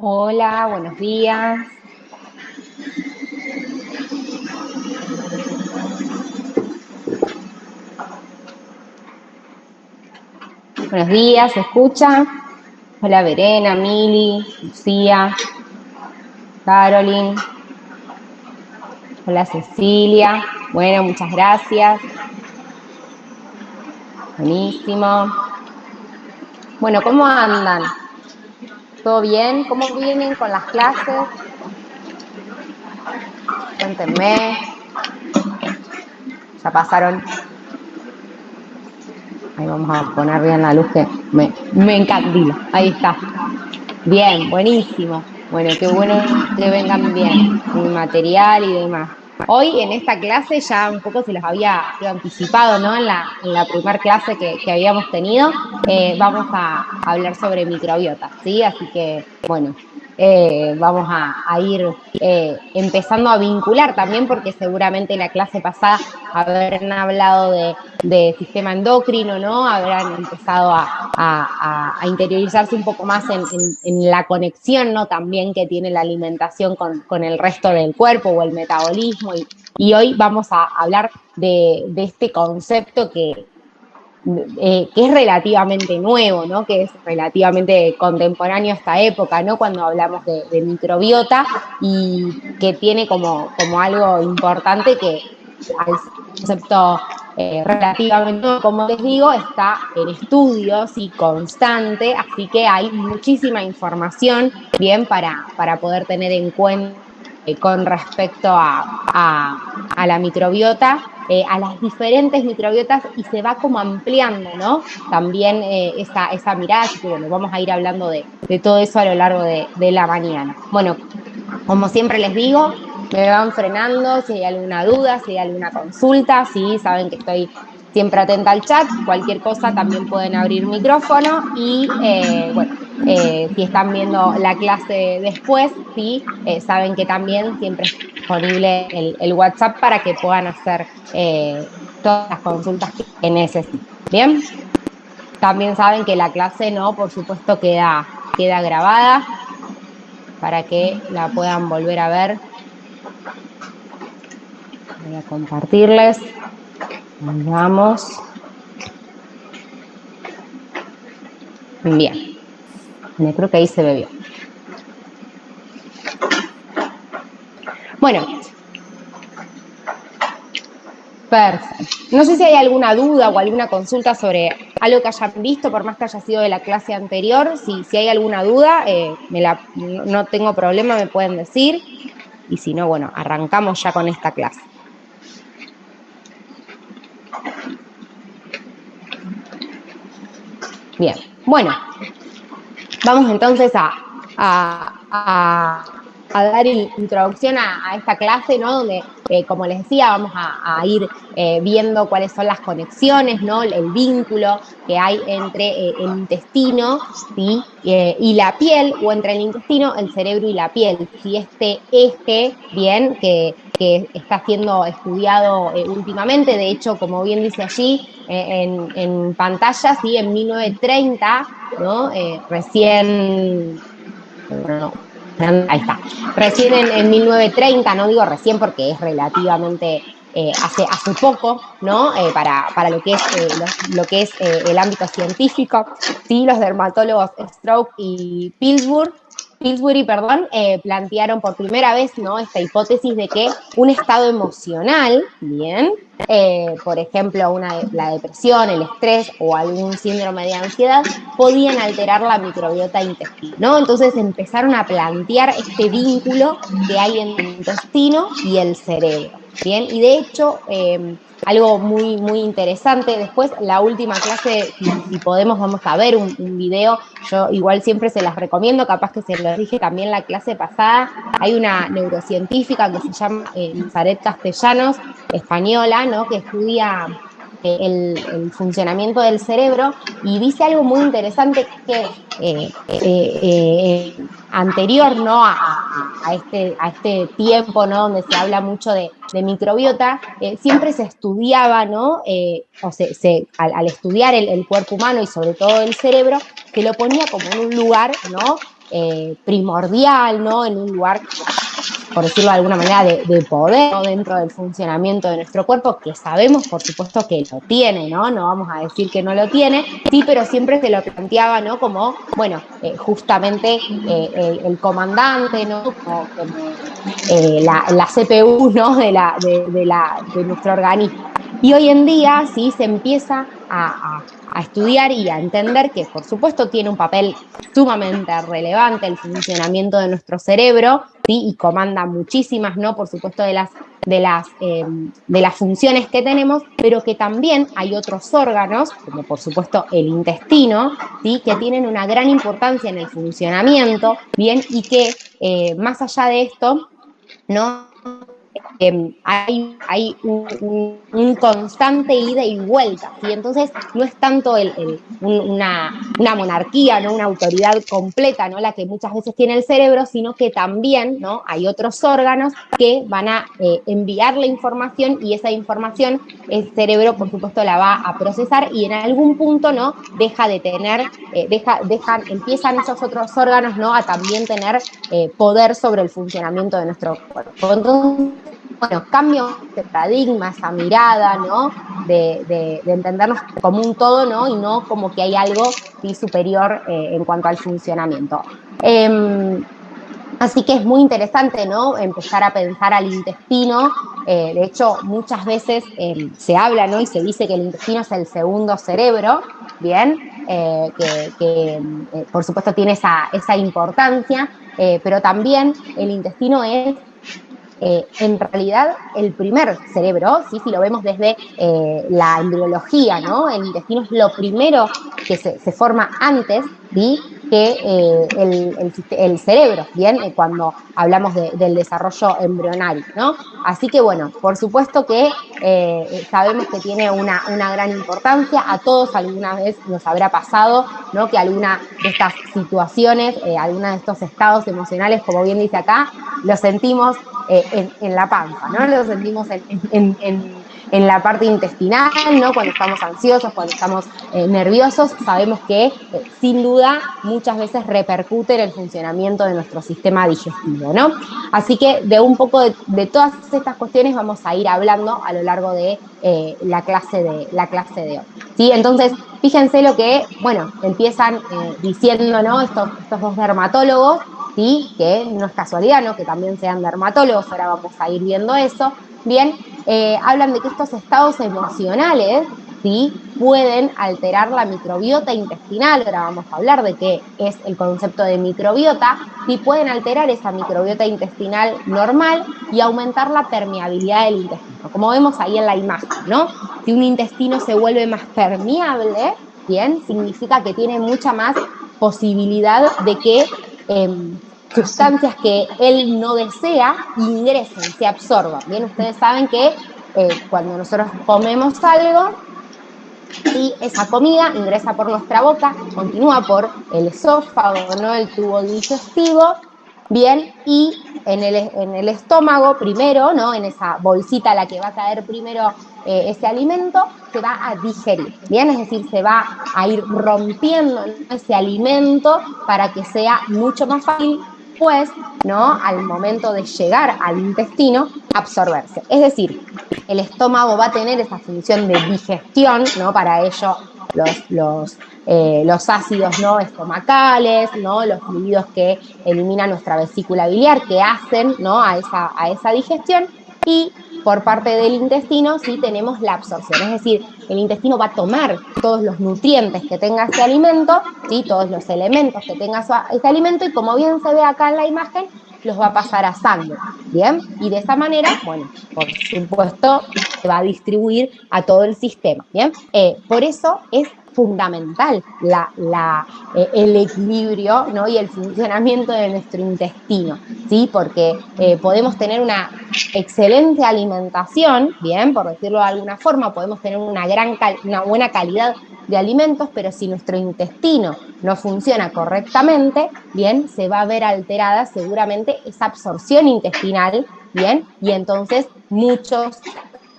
Hola, buenos días. Buenos días, ¿se escucha? Hola, Verena, Mili, Lucía, Caroline. Hola, Cecilia. Bueno, muchas gracias. Buenísimo. Bueno, ¿cómo andan? ¿Todo bien? ¿Cómo vienen con las clases? Cuéntenme. ¿Ya pasaron? Ahí vamos a poner bien la luz que me encandila. Ahí está. Bien, buenísimo. Bueno, qué bueno que vengan bien con el material y demás. Hoy en esta clase ya un poco se los había creo, anticipado, ¿no? En la primera clase que habíamos tenido, vamos a hablar sobre microbiota, ¿sí? Así que, bueno, vamos a ir empezando a vincular también, porque seguramente la clase pasada habrán hablado de sistema endocrino, ¿no? Habrán empezado a interiorizarse un poco más en la conexión, ¿no? También que tiene la alimentación con el resto del cuerpo o el metabolismo. Y hoy vamos a hablar de este concepto que es relativamente nuevo, ¿no? Que es relativamente contemporáneo a esta época, ¿no? Cuando hablamos de microbiota y que tiene como algo importante que al ser un concepto relativamente nuevo, como les digo, está en estudios y constante, así que hay muchísima información bien para poder tener en cuenta con respecto a la microbiota, a las diferentes microbiotas y se va como ampliando, ¿no? También esa mirada, así que bueno, vamos a ir hablando de todo eso a lo largo de la mañana. Bueno, como siempre les digo, me van frenando si hay alguna duda, si hay alguna consulta, si saben que estoy siempre atenta al chat, cualquier cosa también pueden abrir micrófono y bueno, si están viendo la clase después, sí, saben que también siempre está disponible el WhatsApp para que puedan hacer todas las consultas que necesiten. Bien, también saben que la clase no, por supuesto, queda grabada para que la puedan volver a ver. Voy a compartirles. Ahí vamos. Bien. Yo creo que ahí se ve bien. Bueno, perfecto. No sé si hay alguna duda o alguna consulta sobre algo que hayan visto, por más que haya sido de la clase anterior. Si hay alguna duda, no tengo problema, me pueden decir. Y si no, bueno, arrancamos ya con esta clase. Bien. Bueno, vamos entonces a dar introducción a esta clase, ¿no? Donde, como les decía, vamos a ir viendo cuáles son las conexiones, ¿no? El vínculo que hay entre el intestino, ¿sí? Y la piel, o entre el intestino, el cerebro y la piel. Si este eje, bien, que está siendo estudiado últimamente, de hecho, como bien dice allí en pantalla, ¿sí? En 1930, ¿no? Recién, bueno, ahí está, recién en 1930, no digo recién porque es relativamente hace poco, ¿no? Para lo que es, lo que es el ámbito científico, sí, los dermatólogos Stroke y Pillsbury, perdón, plantearon por primera vez, ¿no? Esta hipótesis de que un estado emocional, bien, por ejemplo, la depresión, el estrés o algún síndrome de ansiedad, podían alterar la microbiota intestinal, ¿no? Entonces empezaron a plantear este vínculo que hay entre el intestino y el cerebro, ¿bien? Y de hecho, algo muy, muy interesante, después la última clase, si podemos, vamos a ver un video, yo igual siempre se las recomiendo, capaz que se los dije también la clase pasada, hay una neurocientífica que se llama Nazaret Castellanos, española, ¿no? Que estudia el funcionamiento del cerebro y dice algo muy interesante que anterior, ¿no? A este tiempo, ¿no? Donde se habla mucho de microbiota, siempre se estudiaba, ¿no? Al estudiar el cuerpo humano y sobre todo el cerebro, se lo ponía como en un lugar, ¿no? primordial, ¿no? En un lugar, por decirlo de alguna manera, de poder, ¿no? Dentro del funcionamiento de nuestro cuerpo, que sabemos, por supuesto, que lo tiene, ¿no? No vamos a decir que no lo tiene, sí, pero siempre se lo planteaba, ¿no? Como, bueno, justamente el comandante, ¿no? La CPU, ¿no? De nuestro organismo. Y hoy en día, sí, se empieza a estudiar y a entender que, por supuesto, tiene un papel sumamente relevante el funcionamiento de nuestro cerebro, ¿sí? Y comanda muchísimas, ¿no? Por supuesto, de las funciones que tenemos, pero que también hay otros órganos, como por supuesto el intestino, ¿sí? Que tienen una gran importancia en el funcionamiento, ¿bien? Y que más allá de esto, ¿no? Hay un constante ida y vuelta, ¿sí? Entonces no es tanto una monarquía, ¿no? Una autoridad completa, ¿no? La que muchas veces tiene el cerebro, sino que también, ¿no? Hay otros órganos que van a enviar la información y esa información el cerebro, por supuesto, la va a procesar y en algún punto, ¿no? Deja de tener, empiezan esos otros órganos, ¿no? A también tener poder sobre el funcionamiento de nuestro cuerpo. Entonces, bueno, cambio de paradigma, esa mirada, ¿no? De entendernos como un todo, ¿no? Y no como que hay algo sí, superior en cuanto al funcionamiento. Así que es muy interesante, ¿no? Empezar a pensar al intestino. De hecho, muchas veces se habla, ¿no? Y se dice que el intestino es el segundo cerebro, ¿bien? Por supuesto tiene esa importancia, pero también el intestino es en realidad el primer cerebro, ¿sí? Si lo vemos desde la embriología, ¿no? El intestino es lo primero que se forma antes, ¿sí? Que el cerebro, ¿bien? Cuando hablamos del desarrollo embrionario, ¿no? Así que bueno, por supuesto que sabemos que tiene una gran importancia, a todos alguna vez nos habrá pasado, ¿no? Que alguna de estas situaciones, alguna de estos estados emocionales, como bien dice acá, lo sentimos en la panza, ¿no? Lo sentimos en la parte intestinal, ¿no? Cuando estamos ansiosos, cuando estamos nerviosos, sabemos que sin duda muchas veces repercute en el funcionamiento de nuestro sistema digestivo, ¿no? Así que de un poco de todas estas cuestiones vamos a ir hablando a lo largo de la clase de hoy. ¿Sí? Entonces, fíjense lo que, bueno, empiezan diciendo, ¿no? Estos dos dermatólogos, ¿sí? Que no es casualidad, ¿no? Que también sean dermatólogos, ahora vamos a ir viendo eso. Bien, hablan de que estos estados emocionales, ¿sí? Pueden alterar la microbiota intestinal, ahora vamos a hablar de qué es el concepto de microbiota, ¿sí? Pueden alterar esa microbiota intestinal normal y aumentar la permeabilidad del intestino, como vemos ahí en la imagen, ¿no? Si un intestino se vuelve más permeable, bien, significa que tiene mucha más posibilidad de que sustancias que él no desea ingresen, se absorban. Bien, ustedes saben que cuando nosotros comemos algo, ¿sí? Esa comida ingresa por nuestra boca, continúa por el esófago, ¿no? El tubo digestivo, bien, y en el estómago primero, ¿no? En esa bolsita a la que va a caer primero ese alimento, se va a digerir, bien, es decir, se va a ir rompiendo, ¿no? Ese alimento para que sea mucho más fácil, pues, ¿no? Al momento de llegar al intestino, absorberse. Es decir, el estómago va a tener esa función de digestión, ¿no? Para ello los ácidos, ¿no? Estomacales, ¿no? Los fluidos que elimina nuestra vesícula biliar, que hacen, ¿no? A esa digestión, y por parte del intestino sí tenemos la absorción, es decir, el intestino va a tomar todos los nutrientes que tenga ese alimento, ¿sí? Todos los elementos que tenga ese alimento, y como bien se ve acá en la imagen, los va a pasar a sangre, ¿bien? Y de esa manera, bueno, por supuesto, se va a distribuir a todo el sistema, ¿bien? Por eso es fundamental el equilibrio, ¿no? Y el funcionamiento de nuestro intestino, ¿sí? Porque podemos tener una excelente alimentación, bien, por decirlo de alguna forma, podemos tener una buena calidad de alimentos, pero si nuestro intestino no funciona correctamente, bien, se va a ver alterada seguramente esa absorción intestinal, bien, y entonces muchos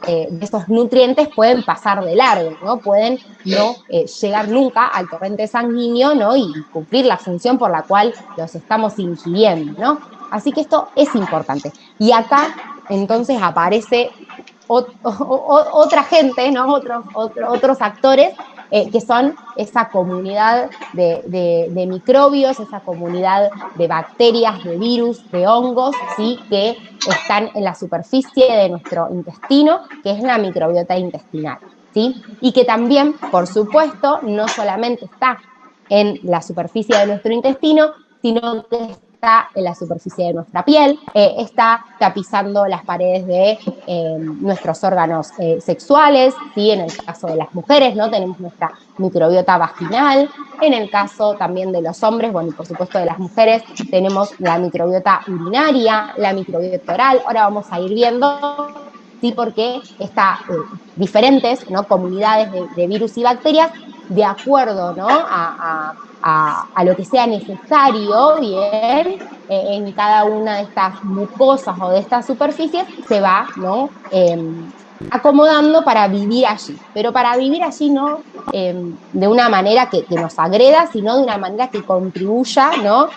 de esos nutrientes pueden pasar de largo, ¿no? Pueden no llegar nunca al torrente sanguíneo, ¿no? Y cumplir la función por la cual los estamos ingiriendo, ¿no? Así que esto es importante. Y acá entonces aparece otra gente, ¿no? Otros actores que son esa comunidad de microbios, esa comunidad de bacterias, de virus, de hongos, ¿sí? Que están en la superficie de nuestro intestino, que es la microbiota intestinal, ¿sí? Y que también, por supuesto, no solamente está en la superficie de nuestro intestino, sino que está en la superficie de nuestra piel, está tapizando las paredes de nuestros órganos sexuales, ¿sí? En el caso de las mujeres, ¿no? Tenemos nuestra microbiota vaginal, en el caso también de los hombres, bueno, y por supuesto de las mujeres, tenemos la microbiota urinaria, la microbiota oral, ahora vamos a ir viendo, ¿sí? Porque está diferentes, ¿no? Comunidades de virus y bacterias de acuerdo, ¿no? A lo que sea necesario, bien, en cada una de estas mucosas o de estas superficies, se va, ¿no? Acomodando para vivir allí, pero para vivir allí no de una manera que nos agreda, sino de una manera que contribuya, ¿no?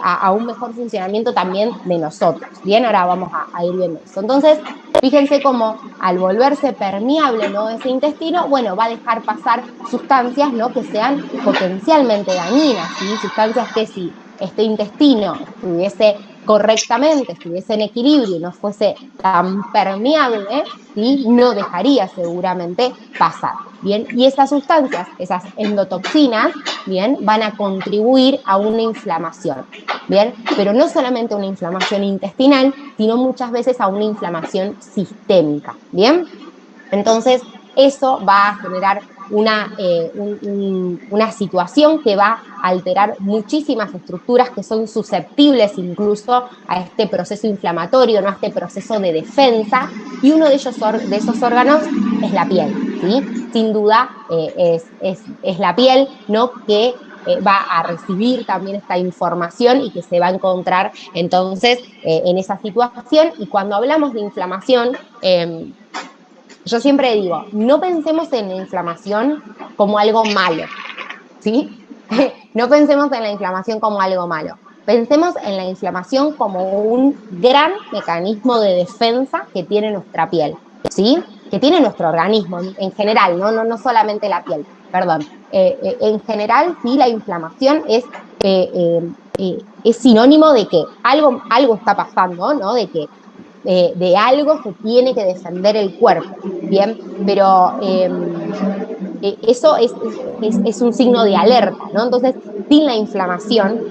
A un mejor funcionamiento también de nosotros. Bien, ahora vamos a ir viendo eso. Entonces, fíjense cómo al volverse permeable, ¿no? Ese intestino, bueno, va a dejar pasar sustancias, ¿no? Que sean potencialmente dañinas, ¿sí? Sustancias que si este intestino estuviese correctamente, estuviese en equilibrio y no fuese tan permeable, ¿sí? No dejaría seguramente pasar. Bien, y esas sustancias, esas endotoxinas, bien, van a contribuir a una inflamación. Bien, pero no solamente una inflamación intestinal, sino muchas veces a una inflamación sistémica. Bien, entonces eso va a generar una situación que va a alterar muchísimas estructuras que son susceptibles incluso a este proceso inflamatorio, ¿no? A este proceso de defensa, y uno de esos órganos es la piel, ¿sí? Sin duda es la piel, ¿no? Que va a recibir también esta información y que se va a encontrar entonces en esa situación. Y cuando hablamos de inflamación, yo siempre digo, no pensemos en la inflamación como algo malo, ¿sí? No pensemos en la inflamación como algo malo. Pensemos en la inflamación como un gran mecanismo de defensa que tiene nuestra piel, ¿sí? Que tiene nuestro organismo en general, no solamente la piel, perdón. En general, sí, la inflamación es sinónimo de que algo está pasando, ¿no? De algo se tiene que defender el cuerpo, ¿bien? Pero eso es un signo de alerta, ¿no? Entonces, sin la inflamación,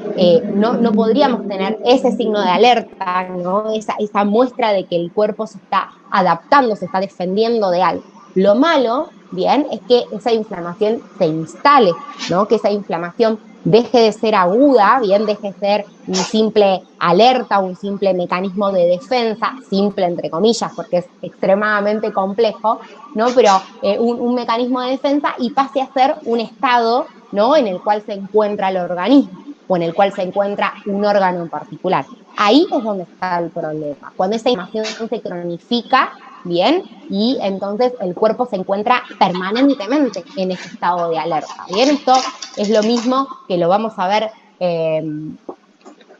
no podríamos tener ese signo de alerta, ¿no? Esa muestra de que el cuerpo se está adaptando, se está defendiendo de algo. Lo malo, bien, es que esa inflamación se instale, ¿no? Que esa inflamación deje de ser aguda, bien, deje de ser un simple alerta, un simple mecanismo de defensa, simple entre comillas, porque es extremadamente complejo, ¿no? Pero un mecanismo de defensa, y pase a ser un estado, ¿no? En el cual se encuentra el organismo o en el cual se encuentra un órgano en particular. Ahí es donde está el problema, cuando esa inflamación se cronifica, bien, y entonces el cuerpo se encuentra permanentemente en ese estado de alerta, bien. Esto es lo mismo que lo vamos a ver,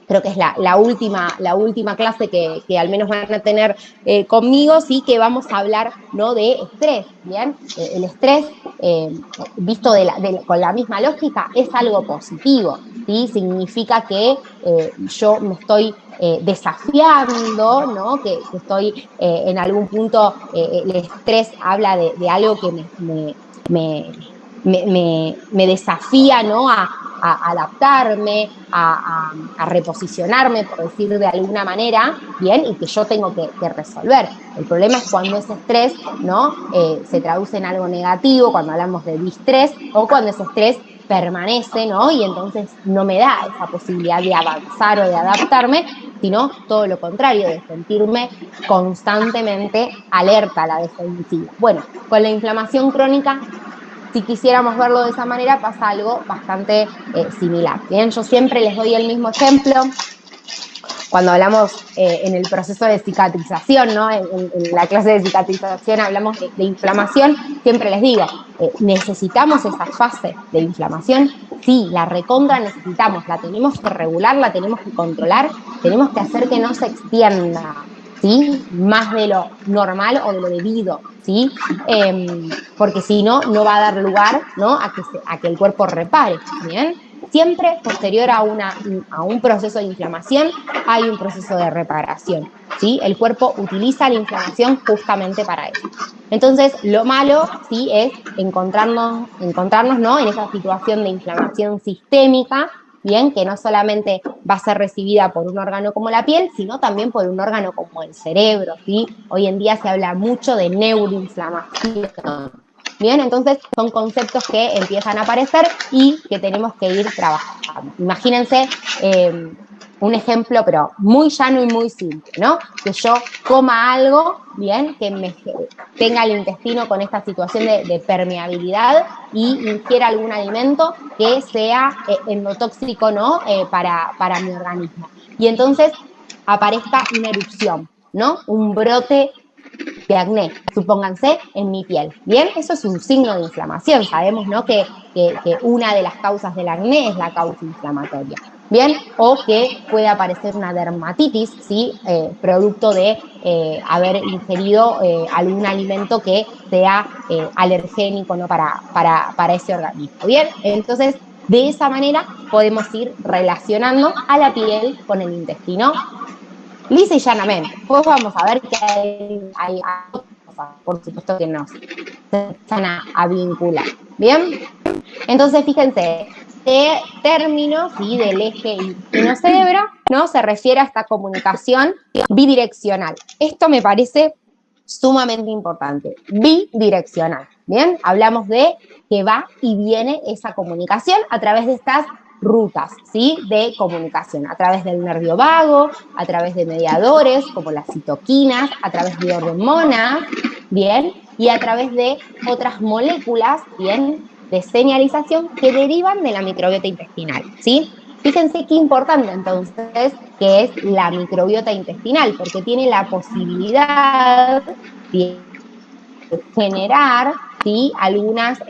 creo que es la última clase que al menos van a tener conmigo, sí, que vamos a hablar, ¿no? De estrés, ¿bien? El estrés, visto con la misma lógica, es algo positivo, ¿sí? Significa que yo me estoy desafiando, ¿no? Que estoy en algún punto, el estrés habla de algo que me desafía, ¿no? A adaptarme, a reposicionarme, por decir de alguna manera, bien, y que yo tengo que resolver. El problema es cuando ese estrés, ¿no? Se traduce en algo negativo, cuando hablamos de distrés, o cuando ese estrés permanece, ¿no? Y entonces no me da esa posibilidad de avanzar o de adaptarme, sino todo lo contrario, de sentirme constantemente alerta a la defensiva. Bueno, con la inflamación crónica, si quisiéramos verlo de esa manera, pasa algo bastante similar. Bien, yo siempre les doy el mismo ejemplo. cuando hablamos en el proceso de cicatrización, ¿no? En la clase de cicatrización hablamos de inflamación, siempre les digo, ¿necesitamos esa fase de inflamación? Sí, la recontra necesitamos, la tenemos que regular, la tenemos que controlar, tenemos que hacer que no se extienda, ¿sí? Más de lo normal o de lo debido, ¿sí? Porque si no, no va a dar lugar, ¿no? A que el cuerpo repare, ¿bien? Siempre posterior a un proceso de inflamación hay un proceso de reparación, ¿sí? El cuerpo utiliza la inflamación justamente para eso. Entonces, lo malo, sí, es encontrarnos, ¿no? En esa situación de inflamación sistémica, bien, que no solamente va a ser recibida por un órgano como la piel, sino también por un órgano como el cerebro, ¿sí? Hoy en día se habla mucho de neuroinflamación. Bien, entonces son conceptos que empiezan a aparecer y que tenemos que ir trabajando. Imagínense un ejemplo, pero muy llano y muy simple, ¿no? Que yo coma algo, bien, que me tenga el intestino con esta situación de permeabilidad y ingiera algún alimento que sea endotóxico, ¿no? Para mi organismo. Y entonces aparezca una erupción, ¿no? Un brote de acné, supónganse, en mi piel. Bien, eso es un signo de inflamación. Sabemos, ¿no? Que una de las causas del acné es la causa inflamatoria. Bien, o que puede aparecer una dermatitis, ¿sí? Producto de haber ingerido algún alimento que sea alergénico, ¿no? Para ese organismo. Bien, entonces de esa manera podemos ir relacionando a la piel con el intestino lisa y llanamente. Después vamos a ver que hay cosas, por supuesto, que nos empiezan a vincular. ¿Bien? Entonces, fíjense, este término, ¿sí? Del eje intestino-cerebro, ¿no? Se refiere a esta comunicación bidireccional. Esto me parece sumamente importante. Bidireccional. ¿Bien? Hablamos de que va y viene esa comunicación a través de estas rutas, ¿sí? De comunicación, a través del nervio vago, a través de mediadores como las citoquinas, a través de hormonas, ¿bien? Y a través de otras moléculas, ¿bien? De señalización que derivan de la microbiota intestinal, ¿sí? Fíjense qué importante entonces que es la microbiota intestinal, porque tiene la posibilidad de generar, ¿sí? Algunas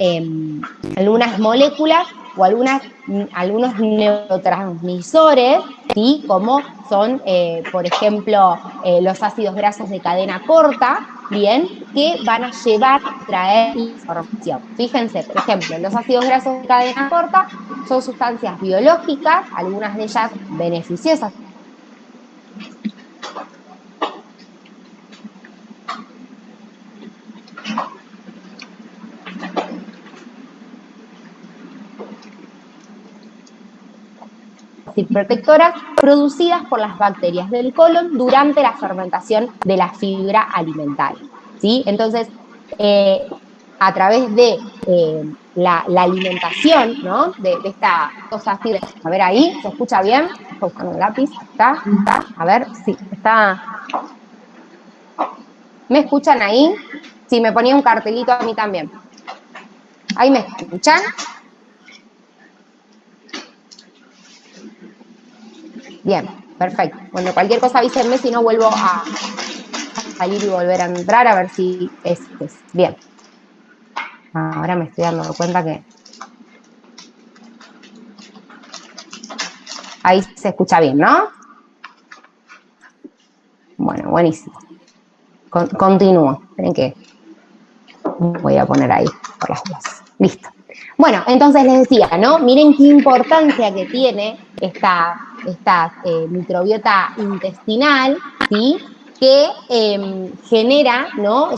moléculas o algunos neurotransmisores, ¿sí? Como son, por ejemplo, los ácidos grasos de cadena corta, bien, que van a llevar a traer información. Fíjense, por ejemplo, los ácidos grasos de cadena corta son sustancias biológicas, algunas de ellas beneficiosas y protectoras producidas por las bacterias del colon durante la fermentación de la fibra alimentaria, ¿sí? Entonces, a través de la alimentación, ¿no? De esta cosa fibra. A ver ahí, ¿se escucha bien? Estoy buscando un lápiz. ¿Está? A ver, sí, está. ¿Me escuchan ahí? Sí, me ponía un cartelito a mí también. ¿Ahí me escuchan? Bien, perfecto. Bueno, cualquier cosa avísenme, si no vuelvo a salir y volver a entrar a ver si es bien. Ahora me estoy dando cuenta que ahí se escucha bien, ¿no? Bueno, buenísimo. Continúo. Esperen que voy a poner ahí por las dudas. Listo. Bueno, entonces les decía, ¿no? Miren qué importancia que tiene esta microbiota intestinal, ¿sí? Que genera, ¿no?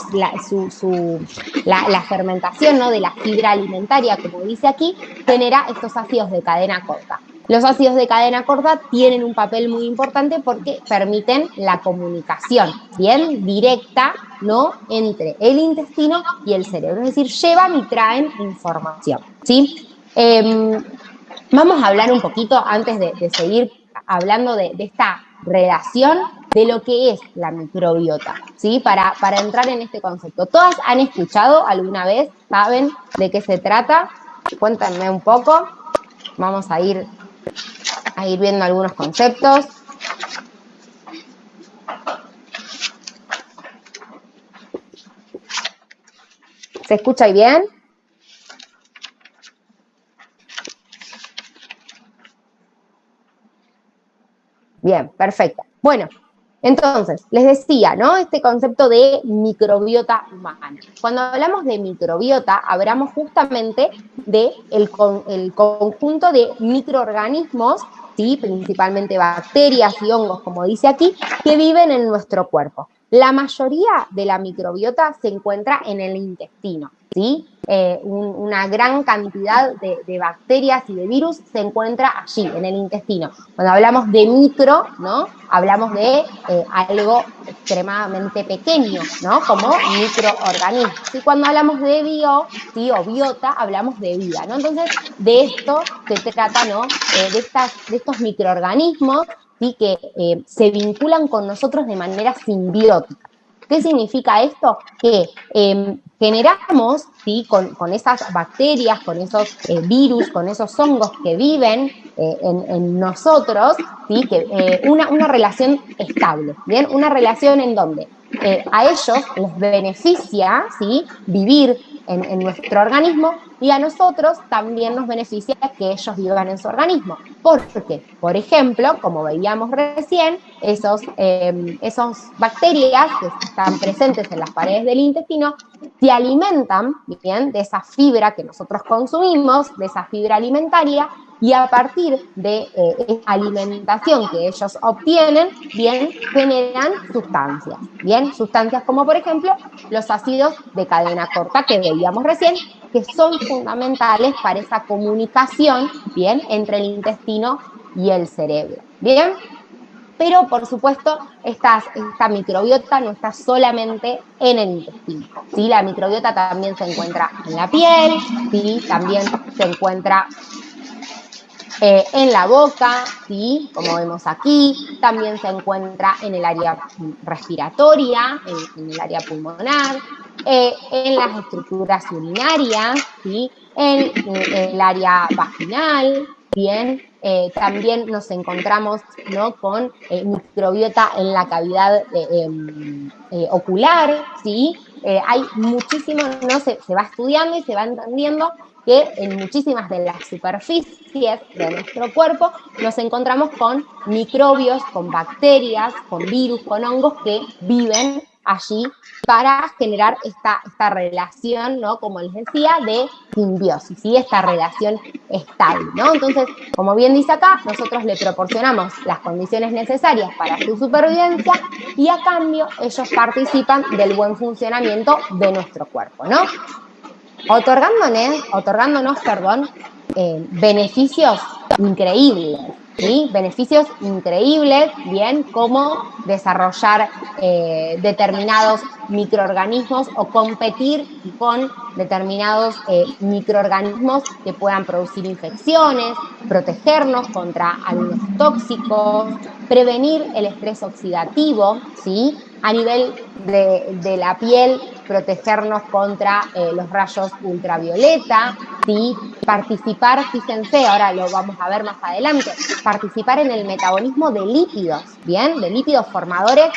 La fermentación, ¿no? De la fibra alimentaria, como dice aquí, genera estos ácidos de cadena corta. Los ácidos de cadena corta tienen un papel muy importante porque permiten la comunicación, bien directa, ¿no? Entre el intestino y el cerebro, es decir, llevan y traen información, ¿sí? Vamos a hablar un poquito, antes de seguir hablando de esta relación, de lo que es la microbiota, ¿sí? Para entrar en este concepto. ¿Todas han escuchado alguna vez? ¿Saben de qué se trata? Cuéntenme un poco. Vamos a ir viendo algunos conceptos. ¿Se escucha ahí bien? Bien, perfecto. Bueno, entonces, les decía, ¿no? Este concepto de microbiota humana. Cuando hablamos de microbiota, hablamos justamente de el conjunto de microorganismos, ¿sí? Principalmente bacterias y hongos, como dice aquí, que viven en nuestro cuerpo. La mayoría de la microbiota se encuentra en el intestino, ¿sí? Una gran cantidad de bacterias y de virus se encuentra allí, en el intestino. Cuando hablamos de micro, ¿no? Hablamos de algo extremadamente pequeño, ¿no? Como microorganismos. Y cuando hablamos de bio, ¿sí? O biota, hablamos de vida, ¿no? Entonces, de esto se trata, ¿no? De estos microorganismos, ¿sí? Que se vinculan con nosotros de manera simbiótica. ¿Qué significa esto? Que generamos, ¿sí? Con esas bacterias, con esos virus, con esos hongos que viven en nosotros, ¿sí? Que, una relación estable, ¿bien? Una relación en donde a ellos les beneficia, ¿sí? Vivir en nuestro organismo y a nosotros también nos beneficia que ellos vivan en su organismo. Porque, por ejemplo, como veíamos recién, esos bacterias que están presentes en las paredes del intestino se alimentan, bien, de esa fibra que nosotros consumimos, de esa fibra alimentaria, y a partir de esa alimentación que ellos obtienen, bien, generan sustancias, bien, sustancias como por ejemplo los ácidos de cadena corta que veíamos recién, que son fundamentales para esa comunicación, bien, entre el intestino y el cerebro, bien. Pero, por supuesto, esta microbiota no está solamente en el intestino, ¿sí? La microbiota también se encuentra en la piel, ¿sí? También se encuentra en la boca, ¿sí? Como vemos aquí, también se encuentra en el área respiratoria, en el área pulmonar, en las estructuras urinarias, ¿sí? En el área vaginal, ¿bien? También nos encontramos, ¿no? Con microbiota en la cavidad ocular, ¿sí? Hay muchísimo, ¿no? Se va estudiando y se va entendiendo que en muchísimas de las superficies de nuestro cuerpo nos encontramos con microbios, con bacterias, con virus, con hongos que viven allí para generar esta relación, ¿no? Como les decía, de simbiosis, ¿sí? Esta relación estable, ¿no? Entonces, como bien dice acá, nosotros le proporcionamos las condiciones necesarias para su supervivencia y a cambio ellos participan del buen funcionamiento de nuestro cuerpo, ¿no? Otorgándonos, beneficios increíbles, ¿sí? Beneficios increíbles, bien, como desarrollar determinados microorganismos o competir con determinados microorganismos que puedan producir infecciones, protegernos contra algunos tóxicos, prevenir el estrés oxidativo, ¿sí? A nivel de la piel, protegernos contra los rayos ultravioleta, ¿sí? Participar, fíjense, ahora lo vamos a ver más adelante, participar en el metabolismo de lípidos, ¿bien? De lípidos formadores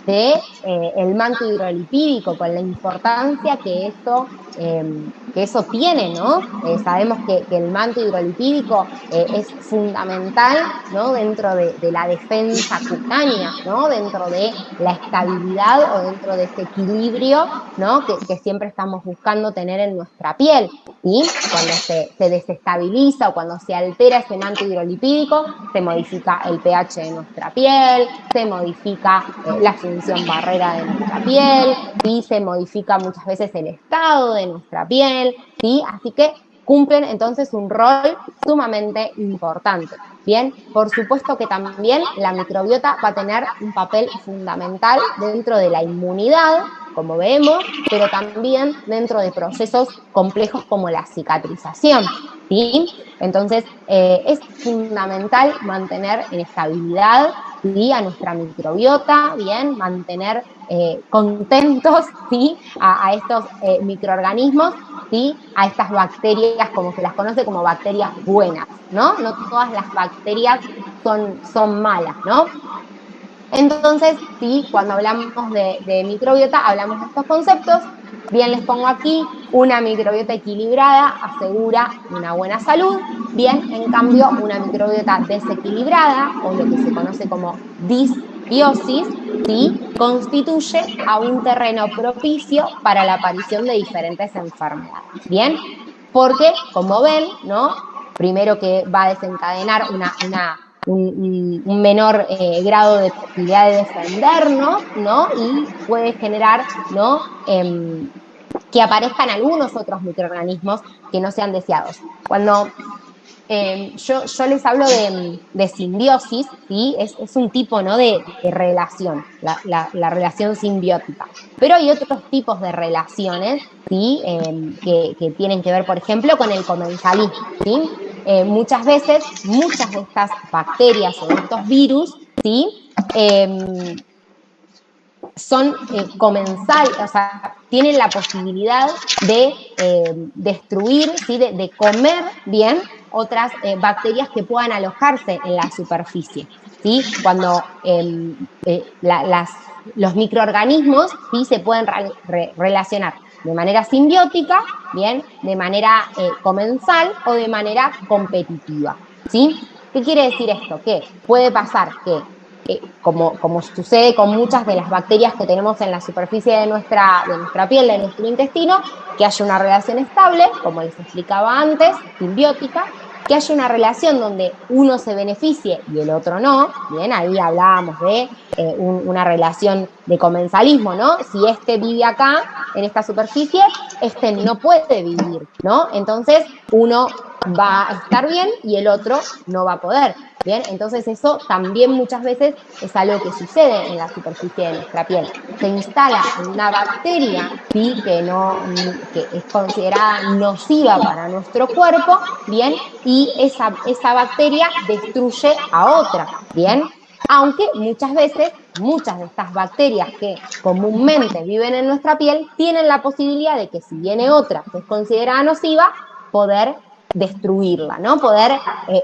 de el manto hidrolipídico, con la importancia que eso tiene, ¿no? Sabemos que el manto hidrolipídico es fundamental, ¿no? Dentro de la defensa cutánea, ¿no? Dentro de la estabilidad o dentro de ese equilibrio, ¿no? Que siempre estamos buscando tener en nuestra piel. Y cuando se desestabiliza o cuando se altera ese manto hidrolipídico, se modifica el pH de nuestra piel, se modifica la función barrera de nuestra piel, ¿sí? Se modifica muchas veces el estado de nuestra piel, ¿sí? Así que cumplen entonces un rol sumamente importante. Bien, por supuesto que también la microbiota va a tener un papel fundamental dentro de la inmunidad, como vemos, pero también dentro de procesos complejos como la cicatrización, ¿sí? Entonces, es fundamental mantener en estabilidad, ¿sí? A nuestra microbiota, bien, mantener contentos, ¿sí? A estos microorganismos, ¿sí? A estas bacterias, como se las conoce como bacterias buenas, ¿no? No todas las bacterias son malas, ¿no? Entonces, sí, cuando hablamos de microbiota, hablamos de estos conceptos. Bien, les pongo aquí una microbiota equilibrada asegura una buena salud, bien, en cambio, una microbiota desequilibrada, o lo que se conoce como disbiosis, ¿sí?, constituye a un terreno propicio para la aparición de diferentes enfermedades, ¿bien? Porque, como ven, ¿no?, primero que va a desencadenar un menor grado de posibilidad de defendernos, ¿no?, y puede generar, ¿no?, que aparezcan algunos otros microorganismos que no sean deseados. Cuando yo les hablo de simbiosis, ¿sí?, es un tipo, ¿no?, de relación, la relación simbiótica. Pero hay otros tipos de relaciones, ¿sí?, que tienen que ver, por ejemplo, con el comensalismo, ¿sí? Muchas veces, muchas de estas bacterias o de estos virus, ¿sí?, son comensales, o sea, tienen la posibilidad de destruir, ¿sí?, de comer bien otras bacterias que puedan alojarse en la superficie, ¿sí? Cuando los microorganismos, ¿sí?, se pueden relacionar de manera simbiótica, bien, de manera comensal o de manera competitiva, ¿sí? ¿Qué quiere decir esto? Que puede pasar que como sucede con muchas de las bacterias que tenemos en la superficie de nuestra piel, de nuestro intestino, que haya una relación estable, como les explicaba antes, simbiótica, que haya una relación donde uno se beneficie y el otro no, bien, ahí hablábamos de una relación de comensalismo, ¿no? Si este vive acá, en esta superficie, este no puede vivir, ¿no? Entonces, uno va a estar bien y el otro no va a poder. Bien, entonces eso también muchas veces es algo que sucede en la superficie de nuestra piel. Se instala una bacteria, ¿sí?, que es considerada nociva para nuestro cuerpo, bien, y esa bacteria destruye a otra, bien. Aunque muchas veces, muchas de estas bacterias que comúnmente viven en nuestra piel tienen la posibilidad de que si viene otra que es considerada nociva, poder destruirla, ¿no? Poder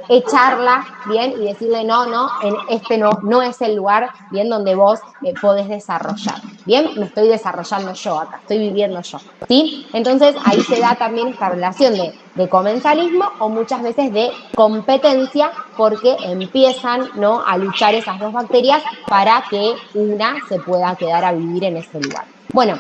echarla, bien, y decirle, no, este no es el lugar, bien, donde vos podés desarrollar. Bien, me estoy desarrollando yo acá, estoy viviendo yo, ¿sí? Entonces, ahí se da también esta relación de comensalismo o muchas veces de competencia, porque empiezan, ¿no?, a luchar esas dos bacterias para que una se pueda quedar a vivir en ese lugar. Bueno,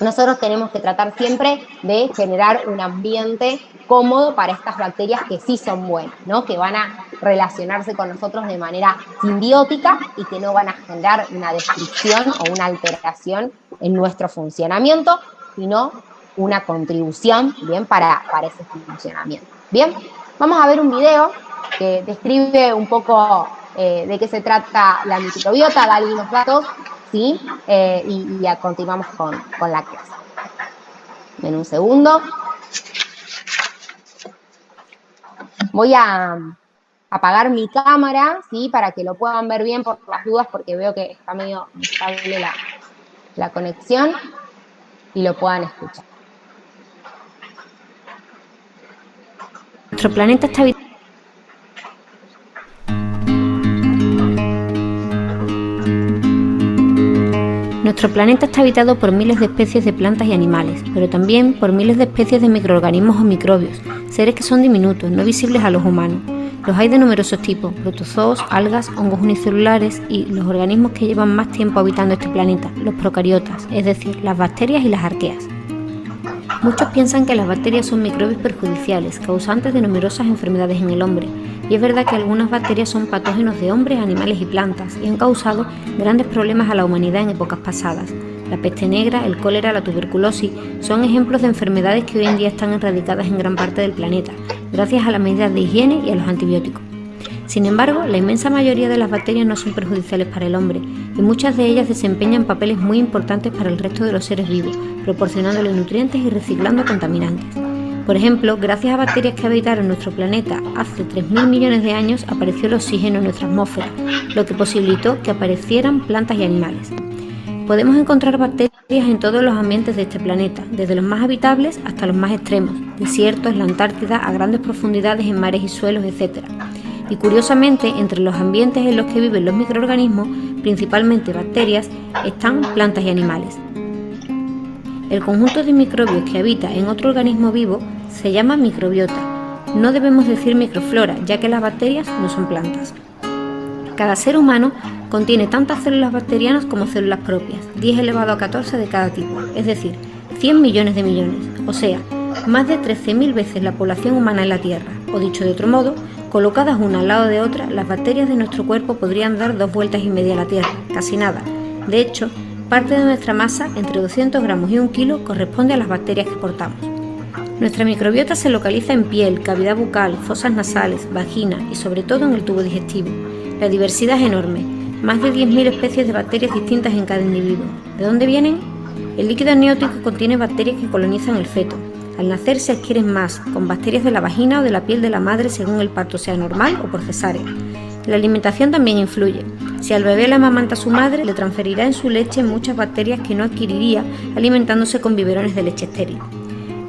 nosotros tenemos que tratar siempre de generar un ambiente cómodo para estas bacterias que sí son buenas, ¿no?, que van a relacionarse con nosotros de manera simbiótica y que no van a generar una destrucción o una alteración en nuestro funcionamiento, sino una contribución, bien, para ese funcionamiento. Bien, vamos a ver un video que describe un poco de qué se trata la microbiota, da algunos datos, ¿sí? Y ya continuamos con la clase. En un segundo. Voy a apagar mi cámara, ¿sí?, para que lo puedan ver bien por las dudas, porque veo que está medio inestable la conexión y lo puedan escuchar. Nuestro planeta está habitado. Nuestro planeta está habitado por miles de especies de plantas y animales, pero también por miles de especies de microorganismos o microbios, seres que son diminutos, no visibles a los humanos. Los hay de numerosos tipos: protozoos, algas, hongos unicelulares y los organismos que llevan más tiempo habitando este planeta, los procariotas, es decir, las bacterias y las arqueas. Muchos piensan que las bacterias son microbios perjudiciales, causantes de numerosas enfermedades en el hombre, y es verdad que algunas bacterias son patógenos de hombres, animales y plantas, y han causado grandes problemas a la humanidad en épocas pasadas. La peste negra, el cólera, la tuberculosis son ejemplos de enfermedades que hoy en día están erradicadas en gran parte del planeta, gracias a las medidas de higiene y a los antibióticos. Sin embargo, la inmensa mayoría de las bacterias no son perjudiciales para el hombre, y muchas de ellas desempeñan papeles muy importantes para el resto de los seres vivos, proporcionándole nutrientes y reciclando contaminantes. Por ejemplo, gracias a bacterias que habitaron nuestro planeta hace 3.000 millones de años, apareció el oxígeno en nuestra atmósfera, lo que posibilitó que aparecieran plantas y animales. Podemos encontrar bacterias en todos los ambientes de este planeta, desde los más habitables hasta los más extremos, desiertos, la Antártida, a grandes profundidades en mares y suelos, etc. Y curiosamente, entre los ambientes en los que viven los microorganismos, principalmente bacterias, están plantas y animales. El conjunto de microbios que habita en otro organismo vivo se llama microbiota. No debemos decir microflora, ya que las bacterias no son plantas. Cada ser humano contiene tantas células bacterianas como células propias, 10 elevado a 14 de cada tipo, es decir, 100 millones de millones, o sea, más de 13.000 veces la población humana en la Tierra, o dicho de otro modo, colocadas una al lado de otra, las bacterias de nuestro cuerpo podrían dar 2 vueltas y media a la Tierra, casi nada. De hecho, parte de nuestra masa, entre 200 gramos y 1 kilo, corresponde a las bacterias que portamos. Nuestra microbiota se localiza en piel, cavidad bucal, fosas nasales, vagina y sobre todo en el tubo digestivo. La diversidad es enorme, más de 10.000 especies de bacterias distintas en cada individuo. ¿De dónde vienen? El líquido amniótico contiene bacterias que colonizan el feto. Al nacer se adquieren más, con bacterias de la vagina o de la piel de la madre según el parto sea normal o por cesárea. La alimentación también influye. Si al bebé le amamanta a su madre, le transferirá en su leche muchas bacterias que no adquiriría alimentándose con biberones de leche estéril.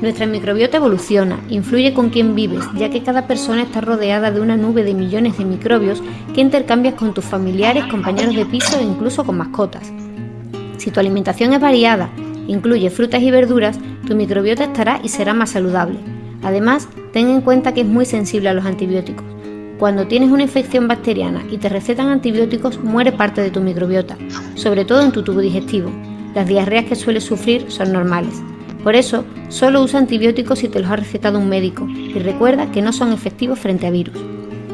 Nuestra microbiota evoluciona, influye con quién vives, ya que cada persona está rodeada de una nube de millones de microbios que intercambias con tus familiares, compañeros de piso e incluso con mascotas. Si tu alimentación es variada, incluye frutas y verduras, tu microbiota estará y será más saludable. Además, ten en cuenta que es muy sensible a los antibióticos. Cuando tienes una infección bacteriana y te recetan antibióticos, muere parte de tu microbiota, sobre todo en tu tubo digestivo. Las diarreas que sueles sufrir son normales. Por eso, solo usa antibióticos si te los ha recetado un médico y recuerda que no son efectivos frente a virus.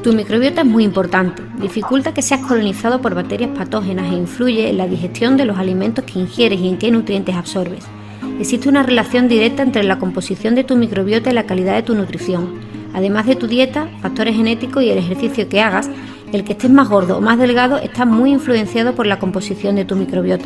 Tu microbiota es muy importante, dificulta que seas colonizado por bacterias patógenas e influye en la digestión de los alimentos que ingieres y en qué nutrientes absorbes. Existe una relación directa entre la composición de tu microbiota y la calidad de tu nutrición. Además de tu dieta, factores genéticos y el ejercicio que hagas, el que estés más gordo o más delgado está muy influenciado por la composición de tu microbiota.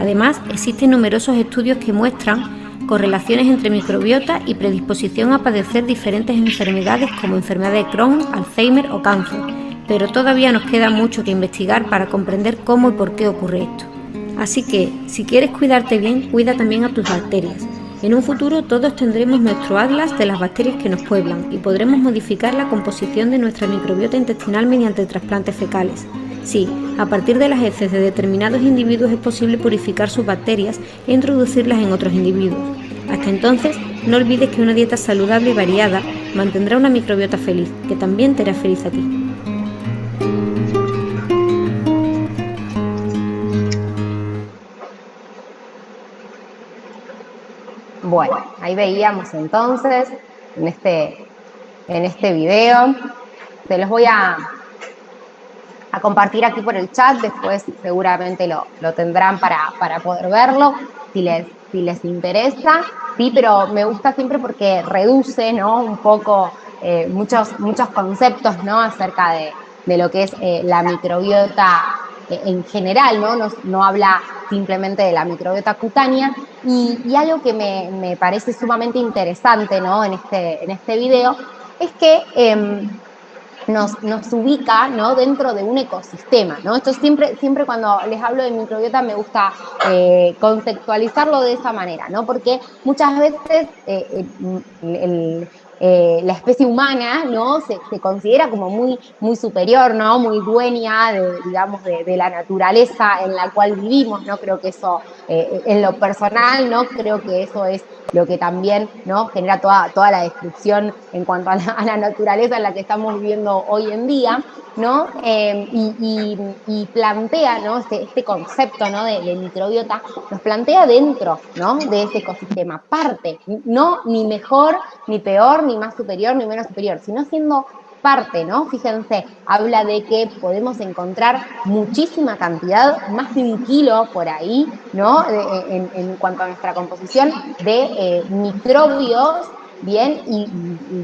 Además, existen numerosos estudios que muestran correlaciones entre microbiota y predisposición a padecer diferentes enfermedades como enfermedad de Crohn, Alzheimer o cáncer, pero todavía nos queda mucho que investigar para comprender cómo y por qué ocurre esto. Así que, si quieres cuidarte bien, cuida también a tus bacterias. En un futuro todos tendremos nuestro atlas de las bacterias que nos pueblan y podremos modificar la composición de nuestra microbiota intestinal mediante trasplantes fecales. Sí, a partir de las heces de determinados individuos es posible purificar sus bacterias e introducirlas en otros individuos. Hasta entonces, no olvides que una dieta saludable y variada mantendrá una microbiota feliz, que también te hará feliz a ti. Bueno, ahí veíamos entonces en este video. Te los voy a compartir aquí por el chat, después seguramente lo tendrán para poder verlo, si les interesa, sí, pero me gusta siempre porque reduce, ¿no?, un poco muchos conceptos, ¿no?, acerca de lo que es la microbiota en general, ¿no? No habla simplemente de la microbiota cutánea, y algo que me parece sumamente interesante, ¿no?, en este video, es que nos ubica, ¿no?, dentro de un ecosistema, ¿no? Esto siempre cuando les hablo de microbiota me gusta contextualizarlo de esa manera, ¿no? Porque muchas veces la especie humana, ¿no?, se considera como muy superior, ¿no?, muy dueña de la naturaleza en la cual vivimos, ¿no? Creo que eso, en lo personal, ¿no?, creo que eso es lo que también, ¿no?, genera toda la destrucción en cuanto a la naturaleza en la que estamos viviendo hoy en día, ¿no? Y plantea, ¿no?, este concepto, ¿no?, de microbiota, nos plantea dentro, ¿no?, de ese ecosistema, parte, no ni mejor, ni peor, ni más superior, ni menos superior, sino siendo parte, ¿no? Fíjense, habla de que podemos encontrar muchísima cantidad, más de 1 kilo por ahí, ¿no?, en cuanto a nuestra composición de microbios, bien, y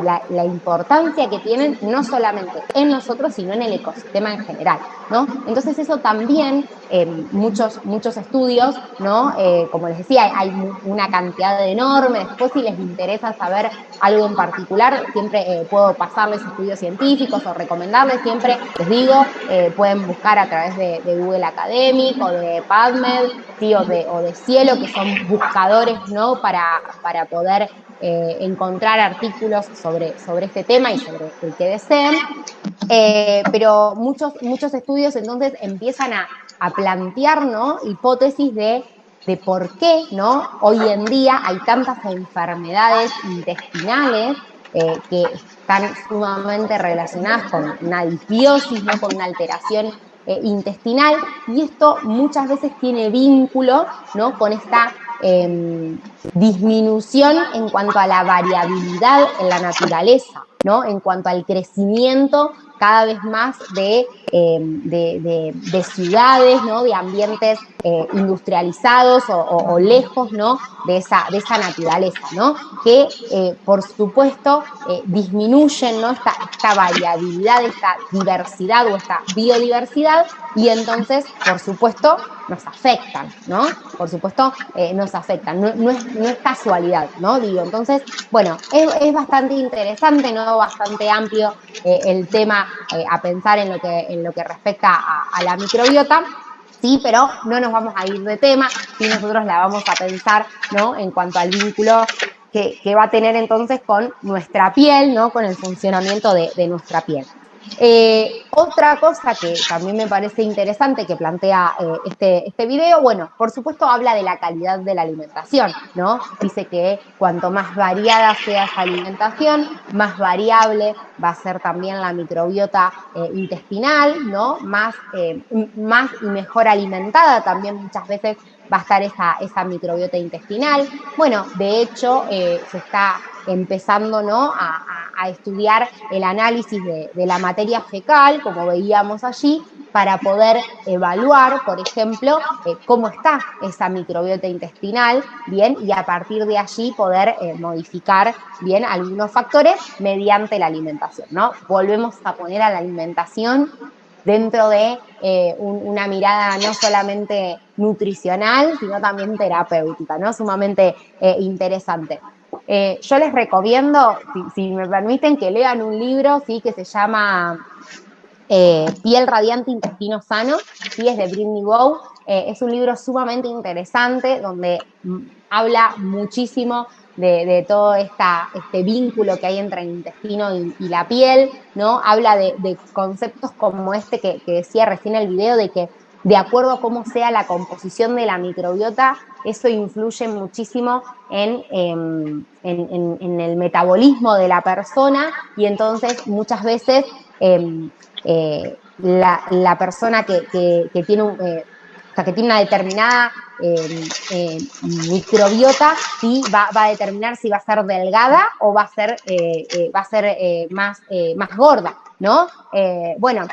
la importancia que tienen no solamente en nosotros, sino en el ecosistema en general, ¿no? Entonces eso también, muchos estudios, ¿no?, como les decía, hay una cantidad enorme. Después, si les interesa saber algo en particular, siempre puedo pasarles estudios científicos o recomendarles, siempre les digo, pueden buscar a través de Google Academic o de PubMed, ¿sí?, o de Cielo, que son buscadores, ¿no?, para poder encontrar artículos sobre este tema y sobre el que deseen, pero muchos estudios entonces empiezan a plantear, ¿no?, hipótesis de de por qué, ¿no? Hoy en día hay tantas enfermedades intestinales que están sumamente relacionadas con una disbiosis, ¿no? Con una alteración intestinal, y esto muchas veces tiene vínculo, ¿no? Con esta disminución en cuanto a la variabilidad en la naturaleza, ¿no? En cuanto al crecimiento cada vez más de ciudades, ¿no? De ambientes industrializados o lejos, ¿no? de esa naturaleza, ¿no? Que por supuesto disminuyen, ¿no? esta variabilidad, esta diversidad o esta biodiversidad, y entonces, por supuesto, nos afectan, ¿no? Por supuesto, nos afectan. No es casualidad, ¿no? Digo, entonces, bueno, es bastante interesante, ¿no? Bastante amplio el tema a pensar en lo que respecta a la microbiota. Sí, pero no nos vamos a ir de tema, sí, nosotros la vamos a pensar, ¿no? En cuanto al vínculo que va a tener entonces con nuestra piel, ¿no? Con el funcionamiento de nuestra piel. Otra cosa que también me parece interesante que plantea este video, bueno, por supuesto habla de la calidad de la alimentación, ¿no? Dice que cuanto más variada sea esa alimentación, más variable va a ser también la microbiota intestinal, ¿no? Más y mejor alimentada también muchas veces va a estar esa microbiota intestinal. Bueno, de hecho, se está empezando, ¿no? a estudiar el análisis de la materia fecal, como veíamos allí, para poder evaluar, por ejemplo, cómo está esa microbiota intestinal, bien, y a partir de allí poder modificar, bien, algunos factores mediante la alimentación, ¿no? Volvemos a poner a la alimentación dentro de una mirada no solamente nutricional, sino también terapéutica, ¿no? Sumamente interesante. Yo les recomiendo, si me permiten, que lean un libro, ¿sí? Que se llama Piel Radiante, Intestino Sano, ¿sí? Es de Brittany Bowe. Es un libro sumamente interesante donde habla muchísimo de todo este vínculo que hay entre el intestino y la piel, ¿no? Habla de conceptos como este que decía recién el video, de que de acuerdo a cómo sea la composición de la microbiota, eso influye muchísimo en el metabolismo de la persona, y entonces muchas veces la persona que tiene o sea, que tiene una determinada microbiota, ¿sí? va a determinar si va a ser delgada o va a ser más gorda, ¿no? Bueno,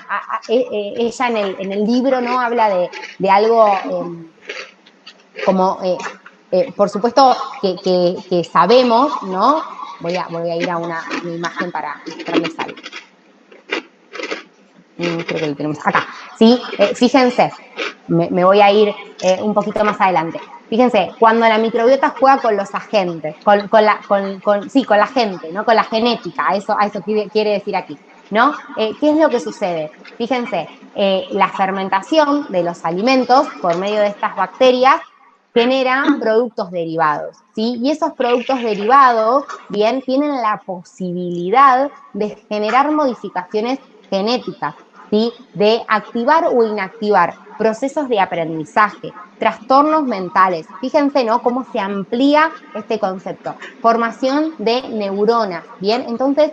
ella en el libro, ¿no? Habla de algo como, por supuesto, que sabemos, ¿no? Voy a ir a una imagen para mostrarles algo. Creo que lo tenemos acá, ¿sí? Fíjense, me voy a ir un poquito más adelante. Fíjense, cuando la microbiota juega con los agentes, con la gente, ¿no? Con la genética, a eso quiere decir aquí, ¿no? ¿Qué es lo que sucede? Fíjense, la fermentación de los alimentos por medio de estas bacterias genera productos derivados, ¿sí? Y esos productos derivados, bien, tienen la posibilidad de generar modificaciones genéticas, ¿sí? De activar o inactivar procesos de aprendizaje, trastornos mentales. Fíjense, ¿no? Cómo se amplía este concepto. Formación de neuronas, ¿bien? Entonces,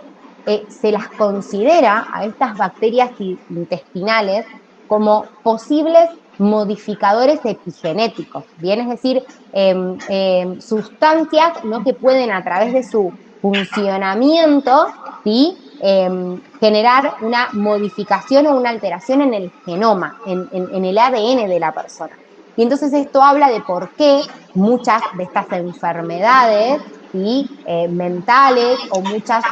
se las considera a estas bacterias intestinales como posibles modificadores epigenéticos, ¿bien? Es decir, sustancias, ¿no? Que pueden a través de su funcionamiento, ¿sí? Generar una modificación o una alteración en el genoma, en el ADN de la persona. Y entonces esto habla de por qué muchas de estas enfermedades, ¿sí? Mentales, o muchas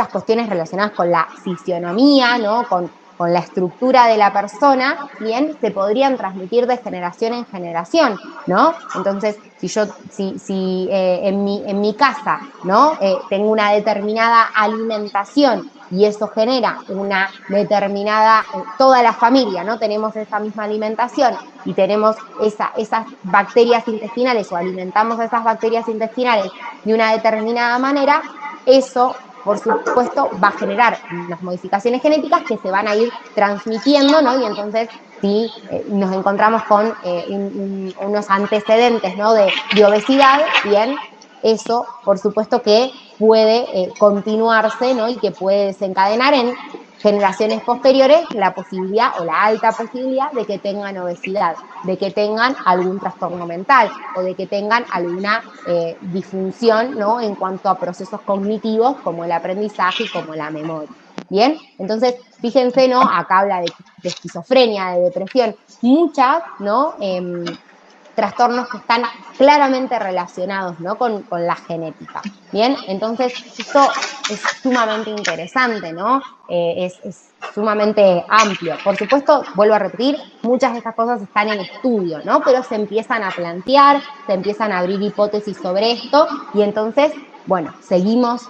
cuestiones relacionadas con la fisionomía, ¿no? Con la estructura de la persona, bien, se podrían transmitir de generación en generación, ¿no? Entonces, si en mi casa, ¿no? Tengo una determinada alimentación y eso genera una determinada, toda la familia, ¿no? Tenemos esa misma alimentación y tenemos esas bacterias intestinales, o alimentamos a esas bacterias intestinales de una determinada manera, eso, por supuesto, va a generar unas modificaciones genéticas que se van a ir transmitiendo, ¿no? Y entonces ¿sí? Nos encontramos con unos antecedentes, ¿no? de obesidad, bien, eso por supuesto que puede continuarse, ¿no? Y que puede desencadenar en generaciones posteriores la posibilidad o la alta posibilidad de que tengan obesidad, de que tengan algún trastorno mental o de que tengan alguna disfunción, ¿no? En cuanto a procesos cognitivos como el aprendizaje y como la memoria. Bien, entonces fíjense, ¿no? Acá habla de esquizofrenia, de depresión, muchas, ¿no? Trastornos que están claramente relacionados, ¿no? con la genética. Bien, entonces esto es sumamente interesante, ¿no? Es sumamente amplio. Por supuesto, vuelvo a repetir, muchas de estas cosas están en estudio, ¿no? Pero se empiezan a plantear, se empiezan a abrir hipótesis sobre esto y entonces, bueno, seguimos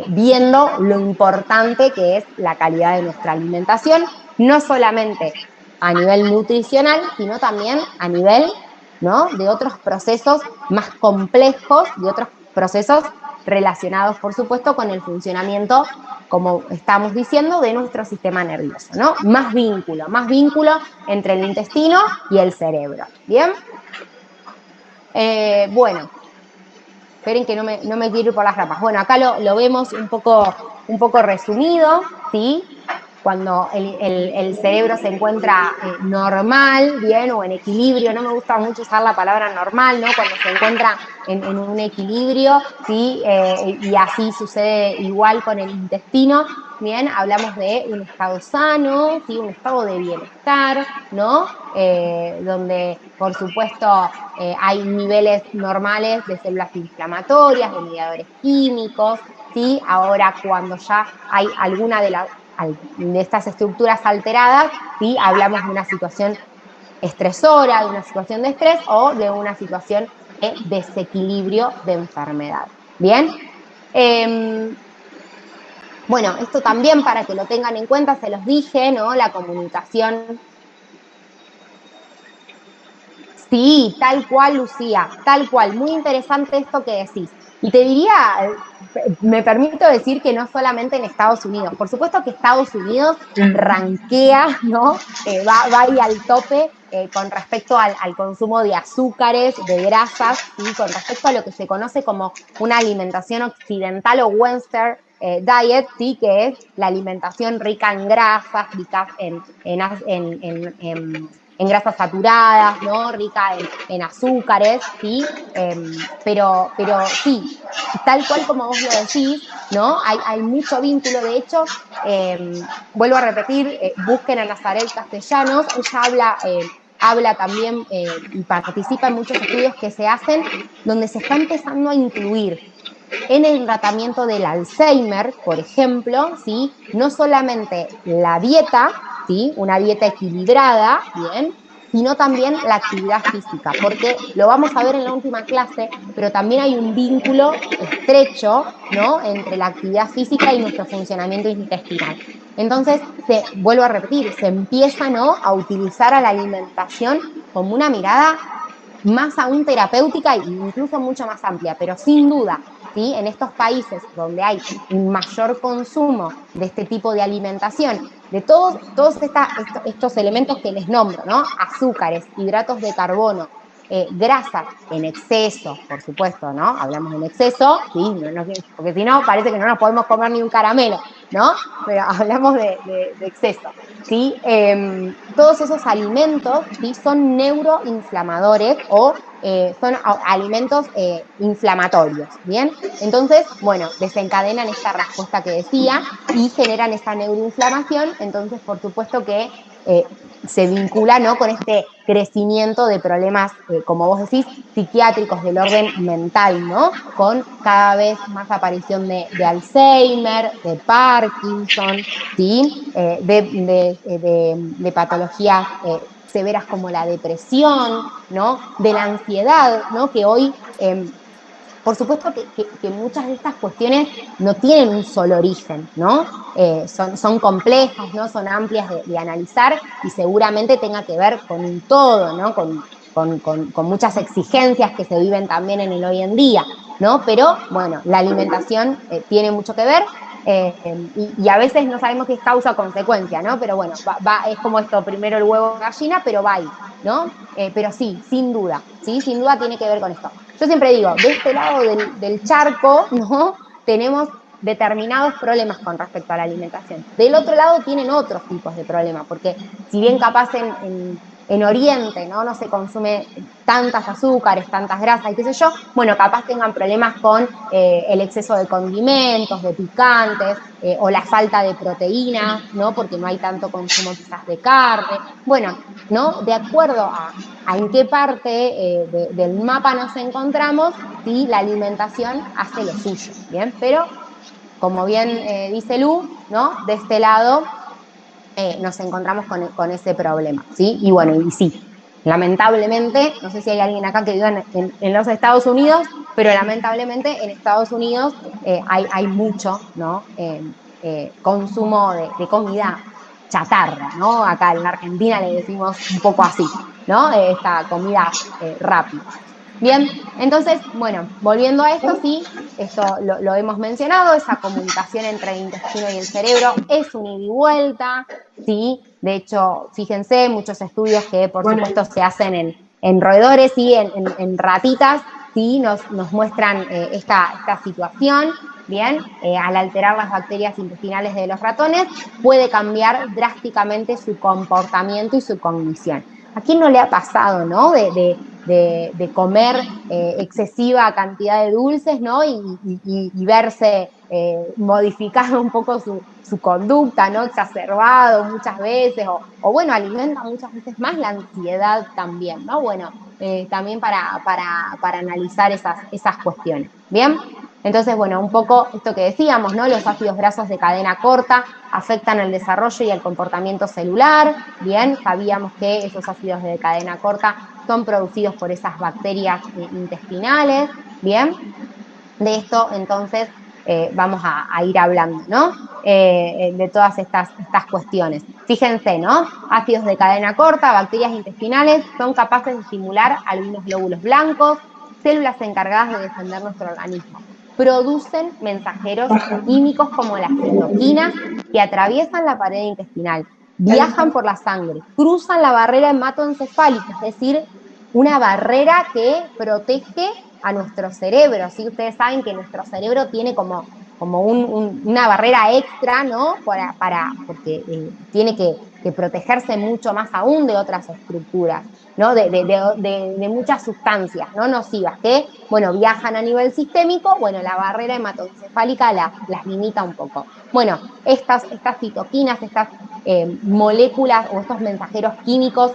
viendo lo importante que es la calidad de nuestra alimentación, no solamente a nivel nutricional, sino también a nivel, ¿no? de otros procesos más complejos, de otros procesos relacionados, por supuesto, con el funcionamiento, como estamos diciendo, de nuestro sistema nervioso, ¿no? Más vínculo entre el intestino y el cerebro. ¿Bien? Bueno, esperen que no me quiero ir por las ramas. Bueno, acá lo vemos un poco resumido, ¿sí? Cuando el cerebro se encuentra normal, bien, o en equilibrio, no me gusta mucho usar la palabra normal, ¿no? Cuando se encuentra en un equilibrio, ¿sí? Y así sucede igual con el intestino, bien, hablamos de un estado sano, ¿sí? Un estado de bienestar, ¿no? Donde, por supuesto, hay niveles normales de células inflamatorias, de mediadores químicos, ¿sí? Ahora, cuando ya hay alguna de estas estructuras alteradas, ¿sí? hablamos de una situación estresora, de una situación de estrés o de una situación de desequilibrio de enfermedad. ¿Bien? Bueno, esto también para que lo tengan en cuenta, se los dije, ¿no? La comunicación. Sí, tal cual, Lucía, tal cual. Muy interesante esto que decís. Y te diría, me permito decir que no solamente en Estados Unidos. Por supuesto que Estados Unidos ranquea, ¿no? Va ahí al tope con respecto al consumo de azúcares, de grasas, ¿sí? Con respecto a lo que se conoce como una alimentación occidental o Western diet, ¿sí? Que es la alimentación rica en grasas, rica en grasas saturadas, ¿no? Rica en azúcares, ¿sí? Pero sí, tal cual como vos lo decís, ¿no? Hay mucho vínculo, de hecho, vuelvo a repetir, busquen a Nazaret Castellanos, ella habla también y participa en muchos estudios que se hacen donde se está empezando a incluir en el tratamiento del Alzheimer, por ejemplo, ¿sí? No solamente la dieta, ¿sí? Una dieta equilibrada, ¿bien? Sino también la actividad física, porque lo vamos a ver en la última clase, pero también hay un vínculo estrecho, ¿no? Entre la actividad física y nuestro funcionamiento intestinal. Entonces, vuelvo a repetir, se empieza, ¿no? a utilizar a la alimentación como una mirada más aún terapéutica e incluso mucho más amplia, pero sin duda, ¿sí? En estos países donde hay un mayor consumo de este tipo de alimentación, de todos estos elementos que les nombro, ¿no? Azúcares, hidratos de carbono, grasas en exceso, por supuesto, ¿no? Hablamos en exceso, ¿sí? Porque si no, parece que no nos podemos comer ni un caramelo, ¿no? Pero hablamos de exceso, ¿sí? Todos esos alimentos, ¿sí? son neuroinflamadores o son alimentos inflamatorios, ¿bien? Entonces, bueno, desencadenan esta respuesta que decía y generan esta neuroinflamación, entonces, por supuesto que se vincula, ¿no? con este crecimiento de problemas, como vos decís, psiquiátricos del orden mental, ¿no? Con cada vez más aparición de Alzheimer, de Parkinson, ¿sí? De patologías severas como la depresión, ¿no? De la ansiedad, ¿no? Que hoy por supuesto que muchas de estas cuestiones no tienen un solo origen, ¿no? Son complejas, ¿no? Son amplias de analizar y seguramente tenga que ver con un todo, ¿no? Con muchas exigencias que se viven también en el hoy en día, ¿no? Pero bueno, la alimentación tiene mucho que ver. y a veces no sabemos qué es causa o consecuencia, ¿no? Pero bueno, es como esto, primero el huevo gallina, pero va ahí, ¿no? Pero sí, sin duda, ¿sí? Sin duda tiene que ver con esto. Yo siempre digo, de este lado del charco, ¿no? Tenemos determinados problemas con respecto a la alimentación. Del otro lado tienen otros tipos de problemas, porque si bien capaz en Oriente, ¿no? No se consume tantas azúcares, tantas grasas y qué sé yo, bueno, capaz tengan problemas con el exceso de condimentos, de picantes, o la falta de proteína, ¿no? Porque no hay tanto consumo quizás de carne. Bueno, ¿no? De acuerdo a en qué parte del mapa nos encontramos, sí, la alimentación hace lo suyo, ¿bien? Pero, como bien dice Lu, ¿no? De este lado nos encontramos con ese problema, ¿sí? Y bueno, y sí, lamentablemente, no sé si hay alguien acá que viva en los Estados Unidos, pero lamentablemente en Estados Unidos hay mucho, ¿no? Consumo de comida chatarra, ¿no? Acá en la Argentina le decimos un poco así, ¿no? Esta comida rápida. Bien, entonces, bueno, volviendo a esto, sí, esto lo hemos mencionado, esa comunicación entre el intestino y el cerebro es un ida y vuelta, sí, de hecho, fíjense, muchos estudios que por supuesto se hacen en roedores y en ratitas, sí, nos muestran esta situación, bien, al alterar las bacterias intestinales de los ratones, puede cambiar drásticamente su comportamiento y su cognición. ¿A quién no le ha pasado, no? De comer excesiva cantidad de dulces, ¿no? Y verse modificado un poco su conducta, ¿no? Exacerbado muchas veces, o bueno, alimenta muchas veces más la ansiedad también, ¿no? Bueno, también para analizar esas cuestiones. ¿Bien? Entonces, bueno, un poco esto que decíamos, ¿no? Los ácidos grasos de cadena corta afectan el desarrollo y el comportamiento celular. Bien, sabíamos que esos ácidos de cadena corta son producidos por esas bacterias intestinales. Bien, de esto entonces vamos a ir hablando, ¿no? De todas estas cuestiones. Fíjense, ¿no? Ácidos de cadena corta, bacterias intestinales, son capaces de estimular algunos glóbulos blancos, células encargadas de defender nuestro organismo. Producen mensajeros químicos como las citoquinas que atraviesan la pared intestinal, viajan por la sangre, cruzan la barrera hematoencefálica, es decir, una barrera que protege a nuestro cerebro, ¿sí? Ustedes saben que nuestro cerebro tiene como una barrera extra, ¿no? Porque tiene que protegerse mucho más aún de otras estructuras, ¿no? De muchas sustancias, ¿no? Nocivas que, bueno, viajan a nivel sistémico, bueno, la barrera hematoencefálica las limita un poco. Bueno, estas citoquinas, estas moléculas o estos mensajeros químicos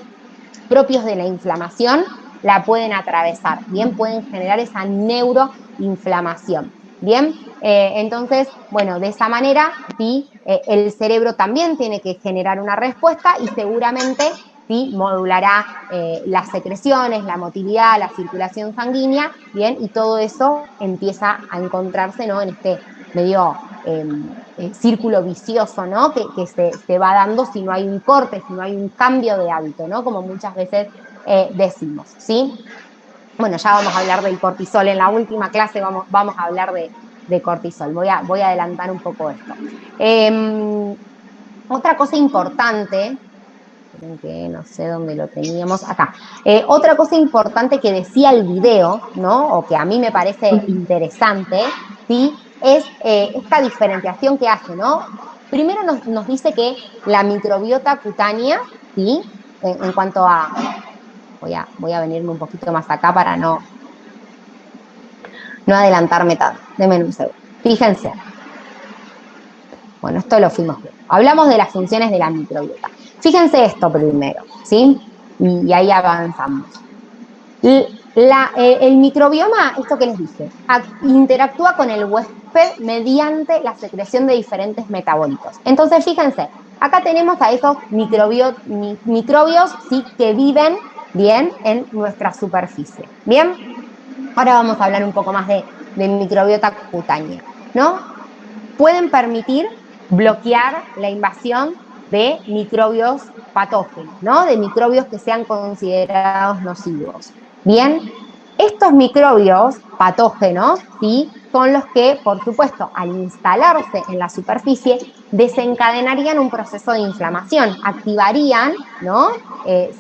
propios de la inflamación la pueden atravesar, bien, pueden generar esa neuroinflamación. Bien, entonces, bueno, de esa manera, sí, el cerebro también tiene que generar una respuesta y seguramente, sí, modulará las secreciones, la motilidad, la circulación sanguínea, bien, y todo eso empieza a encontrarse, ¿no? En este medio círculo vicioso, ¿no? Que se va dando si no hay un corte, si no hay un cambio de hábito, ¿no? Como muchas veces decimos, ¿sí? Bueno, ya vamos a hablar del cortisol. En la última clase vamos a hablar de cortisol. Voy a adelantar un poco esto. Otra cosa importante, que no sé dónde lo teníamos, acá. Otra cosa importante que decía el video, ¿no? O que a mí me parece interesante, ¿sí? Es esta diferenciación que hace, ¿no? Primero nos dice que la microbiota cutánea, ¿sí? En cuanto a... Voy a venirme un poquito más acá para no adelantarme tanto. Denme un segundo. Fíjense. Bueno, esto lo fuimos viendo. Hablamos de las funciones de la microbiota. Fíjense esto primero, ¿sí? Y ahí avanzamos. El microbioma, esto que les dije, interactúa con el huésped mediante la secreción de diferentes metabolitos. Entonces, fíjense, acá tenemos a esos microbios, ¿sí? Que viven bien en nuestra superficie. Bien, ahora vamos a hablar un poco más de microbiota cutánea, ¿no? Pueden permitir bloquear la invasión de microbios patógenos, ¿no? De microbios que sean considerados nocivos. Bien, estos microbios patógenos, ¿sí? son los que, por supuesto, al instalarse en la superficie, desencadenarían un proceso de inflamación, activarían, ¿no?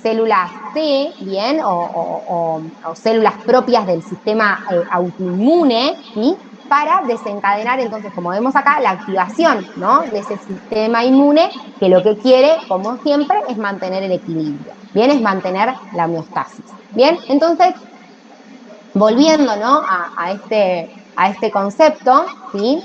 Células T, bien, o células propias del sistema autoinmune, ¿sí? Para desencadenar, entonces, como vemos acá, la activación, ¿no? De ese sistema inmune que lo que quiere, como siempre, es mantener el equilibrio, bien, es mantener la homeostasis. Bien, entonces, volviendo, ¿no? a este concepto, ¿sí?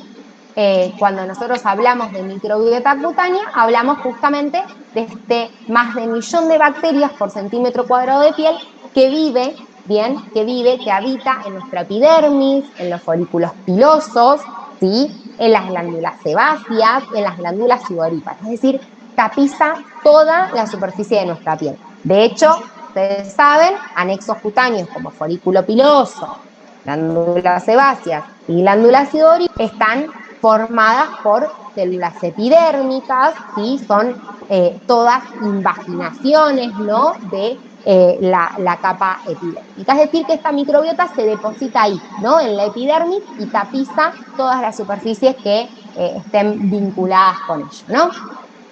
Cuando nosotros hablamos de microbiota cutánea, hablamos justamente de este más de 1.000.000 de bacterias por centímetro cuadrado de piel que vive, bien, que habita en nuestra epidermis, en los folículos pilosos, ¿sí? En las glándulas sebáceas, en las glándulas sudoríparas, es decir, tapiza toda la superficie de nuestra piel. De hecho, ustedes saben, anexos cutáneos como folículo piloso, glándulas sebáceas y glándulas sudoríparas están formadas por células epidérmicas, ¿sí? Son todas invaginaciones, ¿no? De la capa epidérmica. Es decir, que esta microbiota se deposita ahí, ¿no? En la epidermis y tapiza todas las superficies que estén vinculadas con ello, ¿no?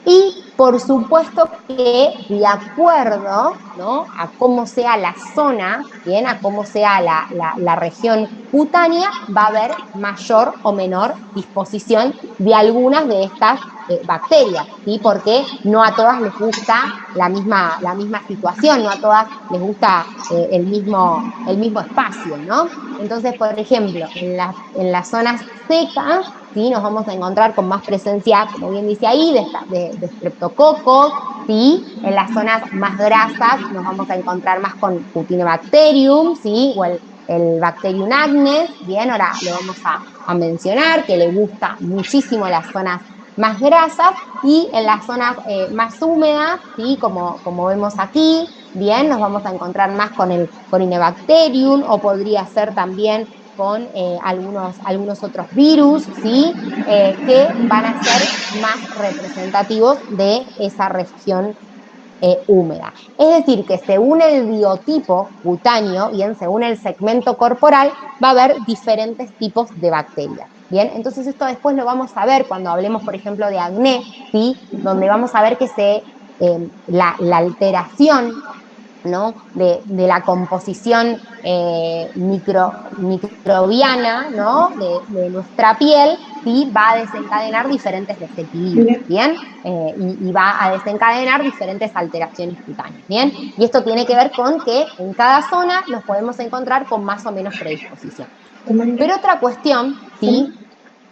Y por supuesto que de acuerdo, ¿no? A cómo sea la zona, bien, a cómo sea la región cutánea, va a haber mayor o menor disposición de algunas de estas bacterias, ¿sí? Porque no a todas les gusta la misma situación, no a todas les gusta el mismo espacio, ¿no? Entonces, por ejemplo, en las zonas secas, ¿sí? Nos vamos a encontrar con más presencia, como bien dice ahí, de streptococos, ¿sí? En las zonas más grasas nos vamos a encontrar más con Cutinobacterium, ¿sí? O el Bacterium acnes, bien, ahora lo vamos a mencionar, que le gusta muchísimo las zonas más grasas, y en las zonas más húmedas, ¿sí? Como vemos aquí, bien, nos vamos a encontrar más con el Corynebacterium, o podría ser también con algunos otros virus, ¿sí? Que van a ser más representativos de esa región húmeda. Es decir, que según el biotipo cutáneo, bien, según el segmento corporal, va a haber diferentes tipos de bacterias. Bien, entonces esto después lo vamos a ver cuando hablemos, por ejemplo, de acné, ¿sí? Donde vamos a ver que la alteración, ¿no? de la composición microbiana, ¿no? de nuestra piel, ¿sí? Va a desencadenar diferentes desequilibrios, ¿bien? Y va a desencadenar diferentes alteraciones cutáneas, ¿bien? Y esto tiene que ver con que en cada zona nos podemos encontrar con más o menos predisposición. Pero otra cuestión, ¿sí?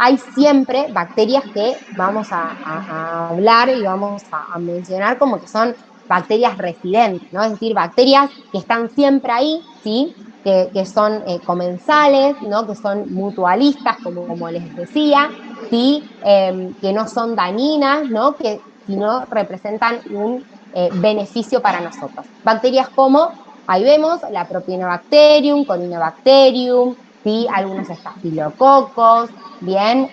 Hay siempre bacterias que vamos a hablar y vamos a mencionar como que son bacterias residentes, ¿no? Es decir, bacterias que están siempre ahí, ¿sí? Que son comensales, ¿no? Que son mutualistas, como les decía, ¿sí? Que no son dañinas, ¿no? Que sino representan un beneficio para nosotros. Bacterias como, ahí vemos, la Propionobacterium, Corynebacterium, ¿sí? Algunos estafilococos, bien,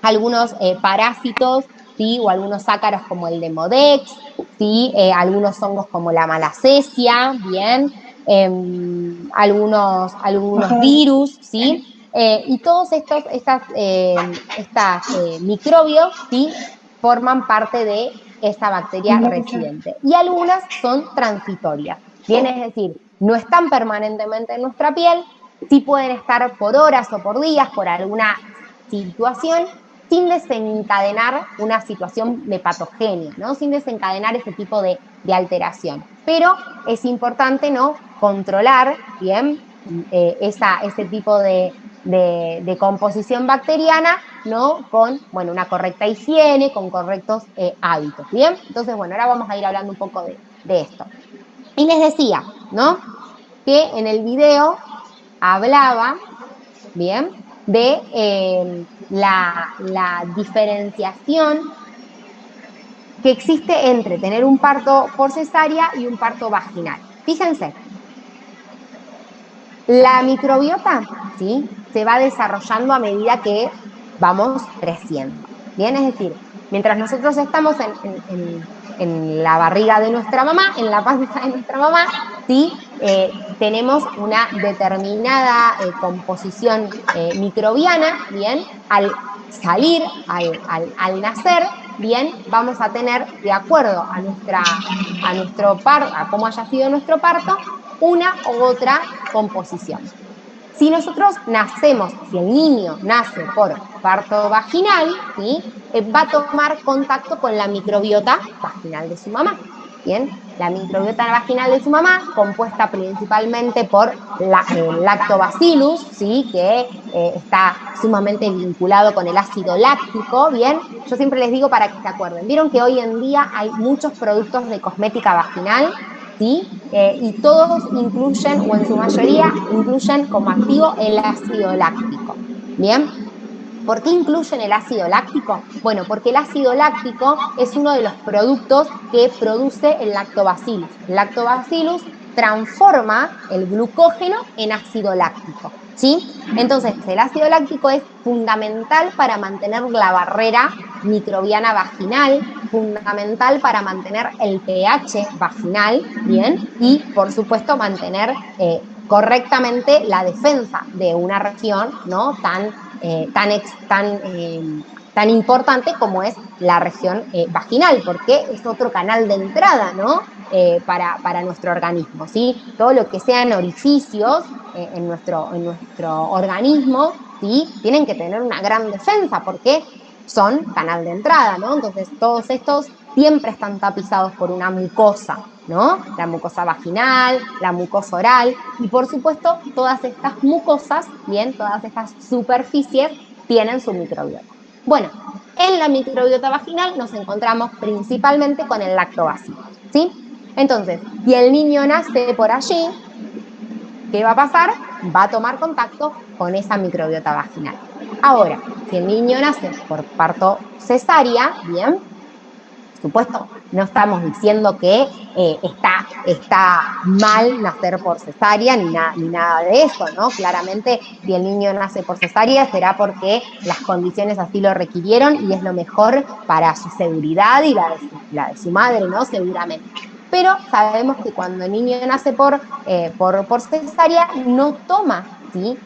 algunos parásitos, ¿sí? O algunos ácaros como el Demodex, ¿sí? Algunos hongos como la Malassezia, bien, algunos virus, ¿sí? Y todos estos microbios, ¿sí? Forman parte de esa bacteria residente. Y algunas son transitorias, bien, es decir, no están permanentemente en nuestra piel, sí pueden estar por horas o por días por alguna situación, sin desencadenar una situación de patogenia, ¿no? Sin desencadenar ese tipo de alteración. Pero es importante, ¿no? Controlar, bien, ese tipo de composición bacteriana, ¿no? Con, bueno, una correcta higiene, con correctos hábitos, ¿bien? Entonces, bueno, ahora vamos a ir hablando un poco de esto. Y les decía, ¿no? Que en el video hablaba, bien, de la diferenciación que existe entre tener un parto por cesárea y un parto vaginal. Fíjense, la microbiota, ¿sí? Se va desarrollando a medida que vamos creciendo, bien, es decir, mientras nosotros estamos en la barriga de nuestra mamá, en la panza de nuestra mamá, ¿sí? Tenemos una determinada composición microbiana, ¿bien? Al salir, al nacer, bien, vamos a tener, de acuerdo a cómo haya sido nuestro parto, una u otra composición. Si nosotros nacemos, si el niño nace por parto vaginal, ¿sí? Va a tomar contacto con la microbiota vaginal de su mamá. Bien, la microbiota vaginal de su mamá, compuesta principalmente por el lactobacillus, ¿sí? Que está sumamente vinculado con el ácido láctico. Bien, yo siempre les digo para que se acuerden. Vieron que hoy en día hay muchos productos de cosmética vaginal, ¿sí? Y todos incluyen, o en su mayoría, incluyen como activo el ácido láctico. Bien, ¿por qué incluyen el ácido láctico? Bueno, porque el ácido láctico es uno de los productos que produce el lactobacillus. El lactobacillus transforma el glucógeno en ácido láctico, ¿sí? Entonces, el ácido láctico es fundamental para mantener la barrera microbiana vaginal, fundamental para mantener el pH vaginal, ¿bien? Y, por supuesto, mantener correctamente la defensa de una región, ¿no? Tan importante como es la región vaginal, porque es otro canal de entrada, ¿no? Para nuestro organismo, ¿sí? Todo lo que sean orificios en nuestro organismo, ¿sí? Tienen que tener una gran defensa, porque son canal de entrada, ¿no? Entonces, todos estos siempre están tapizados por una mucosa, ¿no? La mucosa vaginal, la mucosa oral, y por supuesto, todas estas mucosas, bien, todas estas superficies tienen su microbiota. Bueno, en la microbiota vaginal nos encontramos principalmente con el lactobacillus, ¿sí? Entonces, si el niño nace por allí, ¿qué va a pasar? Va a tomar contacto con esa microbiota vaginal. Ahora, si el niño nace por parto cesárea, bien, por supuesto, no estamos diciendo que está mal nacer por cesárea ni nada de eso, ¿no? Claramente, si el niño nace por cesárea será porque las condiciones así lo requirieron y es lo mejor para su seguridad y la de su madre, ¿no? Seguramente. Pero sabemos que cuando el niño nace por cesárea no toma, ¿sí?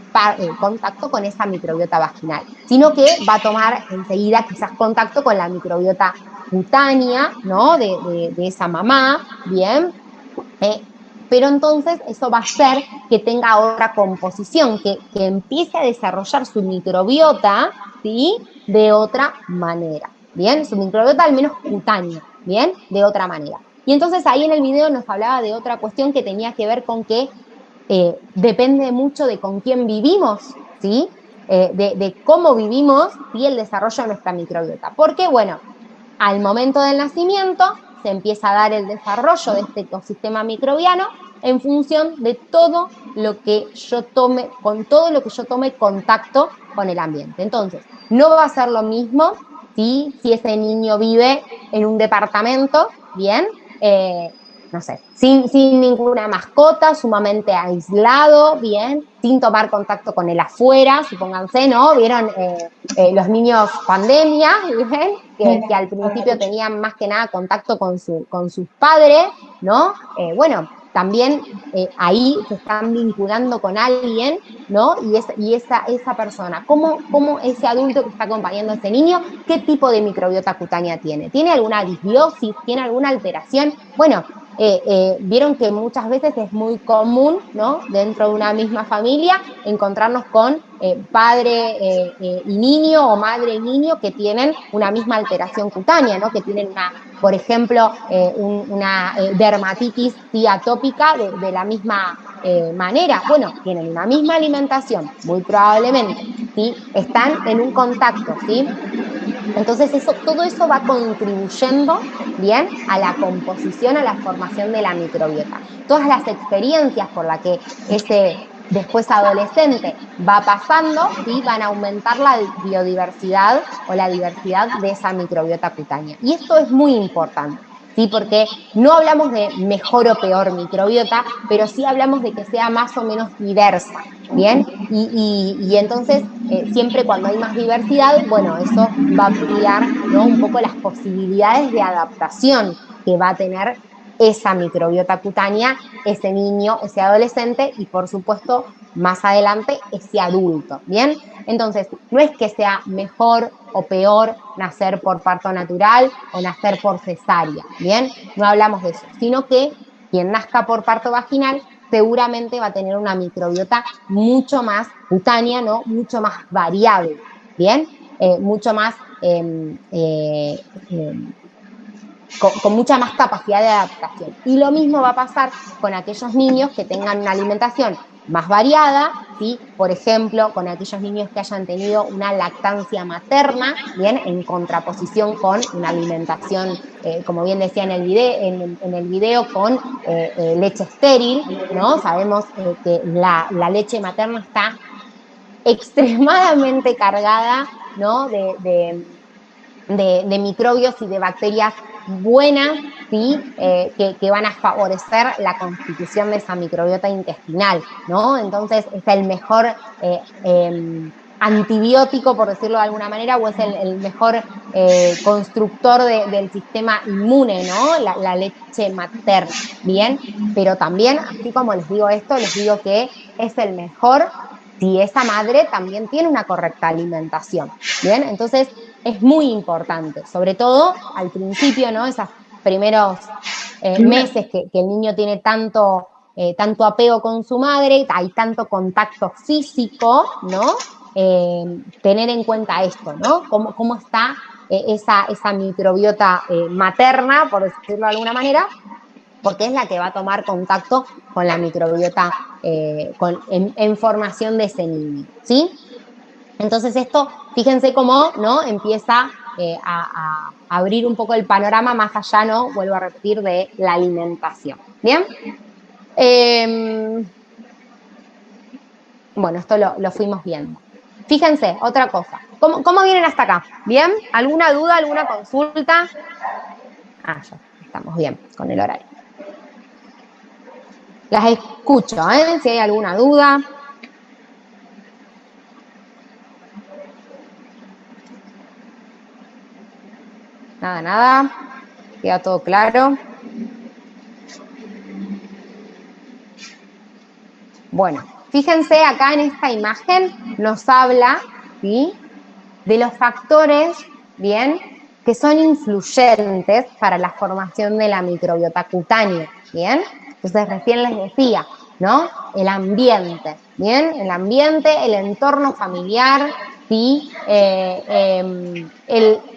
Contacto con esa microbiota vaginal, sino que va a tomar enseguida quizás contacto con la microbiota cutánea, ¿no? De esa mamá, ¿bien? Pero entonces eso va a hacer que tenga otra composición, que empiece a desarrollar su microbiota, ¿sí? De otra manera, ¿bien? Su microbiota al menos cutánea, ¿bien? De otra manera. Y entonces ahí en el video nos hablaba de otra cuestión que tenía que ver con que depende mucho de con quién vivimos, ¿sí? De cómo vivimos, ¿sí? El desarrollo de nuestra microbiota. Porque, bueno, al momento del nacimiento se empieza a dar el desarrollo de este ecosistema microbiano en función de todo lo que yo tome, con todo lo que yo tome contacto con el ambiente. Entonces, no va a ser lo mismo si ese niño vive en un departamento, bien, no sé, sin ninguna mascota, sumamente aislado, bien, sin tomar contacto con el afuera, supónganse, ¿no? ¿Vieron los niños pandemia, bien? Que al principio tenían más que nada contacto con sus padres, ¿no? Bueno, también ahí se están vinculando con alguien, ¿no? Y esa persona, ¿cómo ese adulto que está acompañando a ese niño, qué tipo de microbiota cutánea tiene? ¿Tiene alguna disbiosis? ¿Tiene alguna alteración? Bueno, vieron que muchas veces es muy común, ¿no? Dentro de una misma familia encontrarnos con padre y niño o madre y niño que tienen una misma alteración cutánea, ¿no? Que tienen por ejemplo, una dermatitis atópica de la misma manera. Bueno, tienen una misma alimentación, muy probablemente, ¿sí? Están en un contacto, ¿sí? Entonces todo eso va contribuyendo, bien, a la composición, a la formación de la microbiota. Todas las experiencias por las que ese después adolescente va pasando, ¿sí? Van a aumentar la biodiversidad o la diversidad de esa microbiota cutánea. Y esto es muy importante, ¿sí? Porque no hablamos de mejor o peor microbiota, pero sí hablamos de que sea más o menos diversa, ¿bien? Y entonces, siempre cuando hay más diversidad, bueno, eso va a ampliar, ¿no? Un poco las posibilidades de adaptación que va a tener esa microbiota cutánea, ese niño, ese adolescente y por supuesto más adelante ese adulto, ¿bien? Entonces, no es que sea mejor o peor nacer por parto natural o nacer por cesárea, ¿bien? No hablamos de eso, sino que quien nazca por parto vaginal seguramente va a tener una microbiota mucho más cutánea, ¿no? Mucho más variable, ¿bien? Mucho más con mucha más capacidad de adaptación. Y lo mismo va a pasar con aquellos niños que tengan una alimentación más variada, ¿sí? Por ejemplo, con aquellos niños que hayan tenido una lactancia materna, ¿bien? En contraposición con una alimentación, como bien decía en el video con leche estéril, ¿no? Sabemos que la leche materna está extremadamente cargada, ¿no? De microbios y de bacterias buenas, ¿sí? Que van a favorecer la constitución de esa microbiota intestinal, ¿no? Entonces es el mejor antibiótico, por decirlo de alguna manera, o es el mejor constructor del sistema inmune, ¿no? La leche materna, ¿bien? Pero también, así como les digo esto, les digo que es el mejor si esa madre también tiene una correcta alimentación, ¿bien? Entonces, es muy importante, sobre todo al principio, ¿no? Esos primeros meses que el niño tiene tanto apego con su madre, hay tanto contacto físico, ¿no? Tener en cuenta esto, ¿no? Cómo está esa microbiota materna, por decirlo de alguna manera, porque es la que va a tomar contacto con la microbiota en formación de ese niño, ¿sí? Entonces esto, fíjense cómo, ¿no? Empieza a abrir un poco el panorama más allá, ¿no? Vuelvo a repetir, de la alimentación. ¿Bien? Bueno, esto lo fuimos viendo. Fíjense, otra cosa. ¿Cómo vienen hasta acá? ¿Bien? ¿Alguna duda, alguna consulta? Ah, ya estamos bien con el horario. Las escucho, ¿eh? Si hay alguna duda. Nada. Queda todo claro. Bueno, fíjense acá en esta imagen nos habla, ¿sí? De los factores, ¿bien? Que son influyentes para la formación de la microbiota cutánea, ¿bien? Entonces recién les decía, ¿no? El ambiente, ¿bien? El ambiente, el entorno familiar, ¿sí? El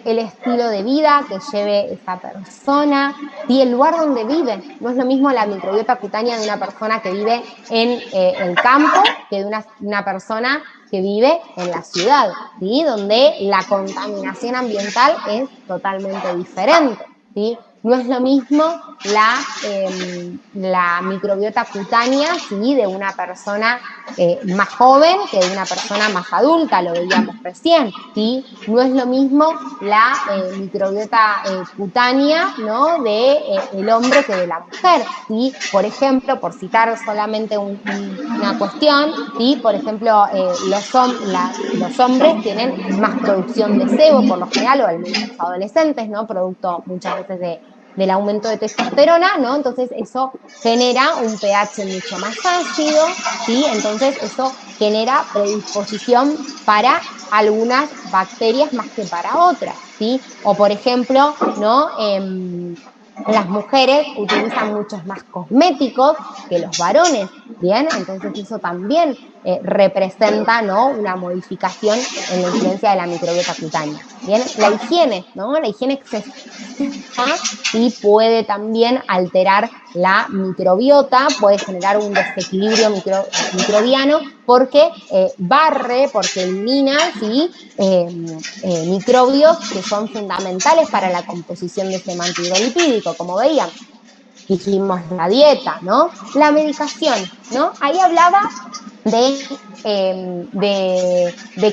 estilo de vida que lleve esa persona, ¿sí? El lugar donde vive. No es lo mismo la microbiota cutánea de una persona que vive en el campo que de una persona que vive en la ciudad, ¿sí? Donde la contaminación ambiental es totalmente diferente, ¿sí? No es lo mismo la microbiota cutánea, ¿sí? De una persona más joven que de una persona más adulta, lo veíamos recién, ¿sí? No es lo mismo la microbiota cutánea, ¿no? De el hombre que de la mujer, ¿sí? Por ejemplo, por citar solamente una cuestión, ¿sí? Por ejemplo, los hombres tienen más producción de sebo por lo general, o al menos los adolescentes, ¿no? Producto muchas veces del aumento de testosterona, ¿no? Entonces eso genera un pH mucho más ácido, ¿sí? Entonces eso genera predisposición para algunas bacterias más que para otras, ¿sí? O por ejemplo, ¿no? Las mujeres utilizan muchos más cosméticos que los varones, ¿bien? Entonces eso también representa, ¿no? Una modificación en la incidencia de la microbiota cutánea. Bien, la higiene, ¿no? La higiene excesiva sí puede también alterar la microbiota, puede generar un desequilibrio microbiano porque barre, porque elimina, ¿sí? Microbios que son fundamentales para la composición de ese manto hidrolipídico, como veían. Dijimos la dieta, ¿no? La medicación, ¿no? Ahí hablaba de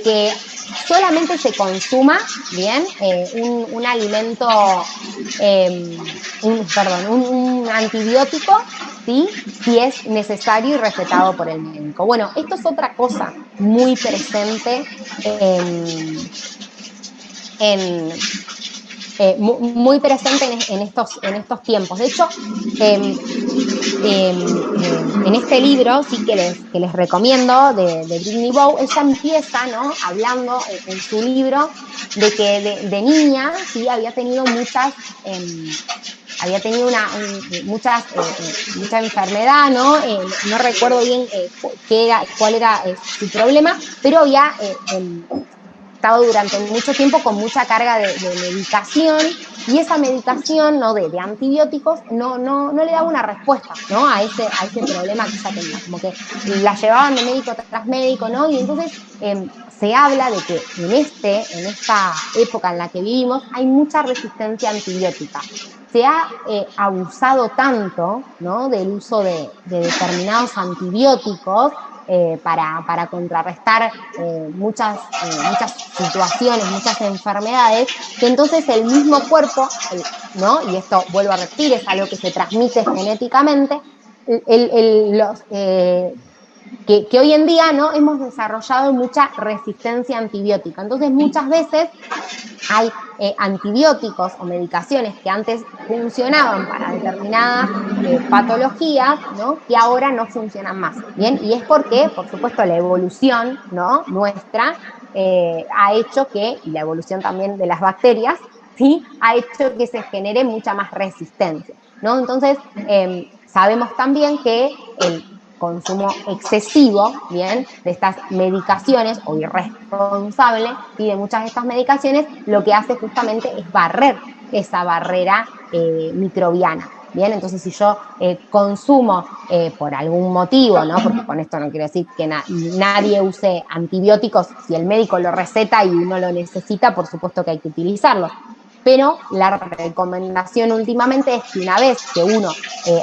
que solamente se consuma, ¿bien? Un alimento, un antibiótico, ¿sí? Si es necesario y recetado por el médico. Bueno, esto es otra cosa muy presente en muy presente en estos tiempos. De hecho, en este libro sí que les recomiendo, de Brittany Bowe, ella empieza, ¿no?, hablando en su libro de que de niña sí había tenido mucha enfermedad, ¿no? No recuerdo bien cuál era su problema, pero había estado durante mucho tiempo con mucha carga de medicación, y esa medicación, ¿no?, de antibióticos no le daba una respuesta, ¿no?, a ese problema que ella tenía, como que la llevaban de médico tras médico, ¿no? Y entonces se habla de que en esta época en la que vivimos hay mucha resistencia antibiótica. Se ha abusado tanto, ¿no?, del uso de determinados antibióticos para contrarrestar muchas situaciones, muchas enfermedades, que entonces el mismo cuerpo, ¿no?, y esto vuelvo a repetir, es algo que se transmite genéticamente, que hoy en día, ¿no?, hemos desarrollado mucha resistencia antibiótica. Entonces muchas veces hay antibióticos o medicaciones que antes funcionaban para determinadas patologías, ¿no?, que ahora no funcionan más, ¿bien? Y es porque, por supuesto, la evolución, ¿no?, nuestra ha hecho que, y la evolución también de las bacterias, ¿sí?, ha hecho que se genere mucha más resistencia, ¿no? Entonces, sabemos también que el consumo excesivo, ¿bien?, de estas medicaciones, o irresponsable, ¿sí?, de muchas de estas medicaciones, lo que hace justamente es barrer esa barrera microbiana. Bien, entonces si yo consumo por algún motivo, ¿no?, porque con esto no quiero decir que nadie use antibióticos, si el médico lo receta y uno lo necesita, por supuesto que hay que utilizarlos. Pero la recomendación últimamente es que una vez que uno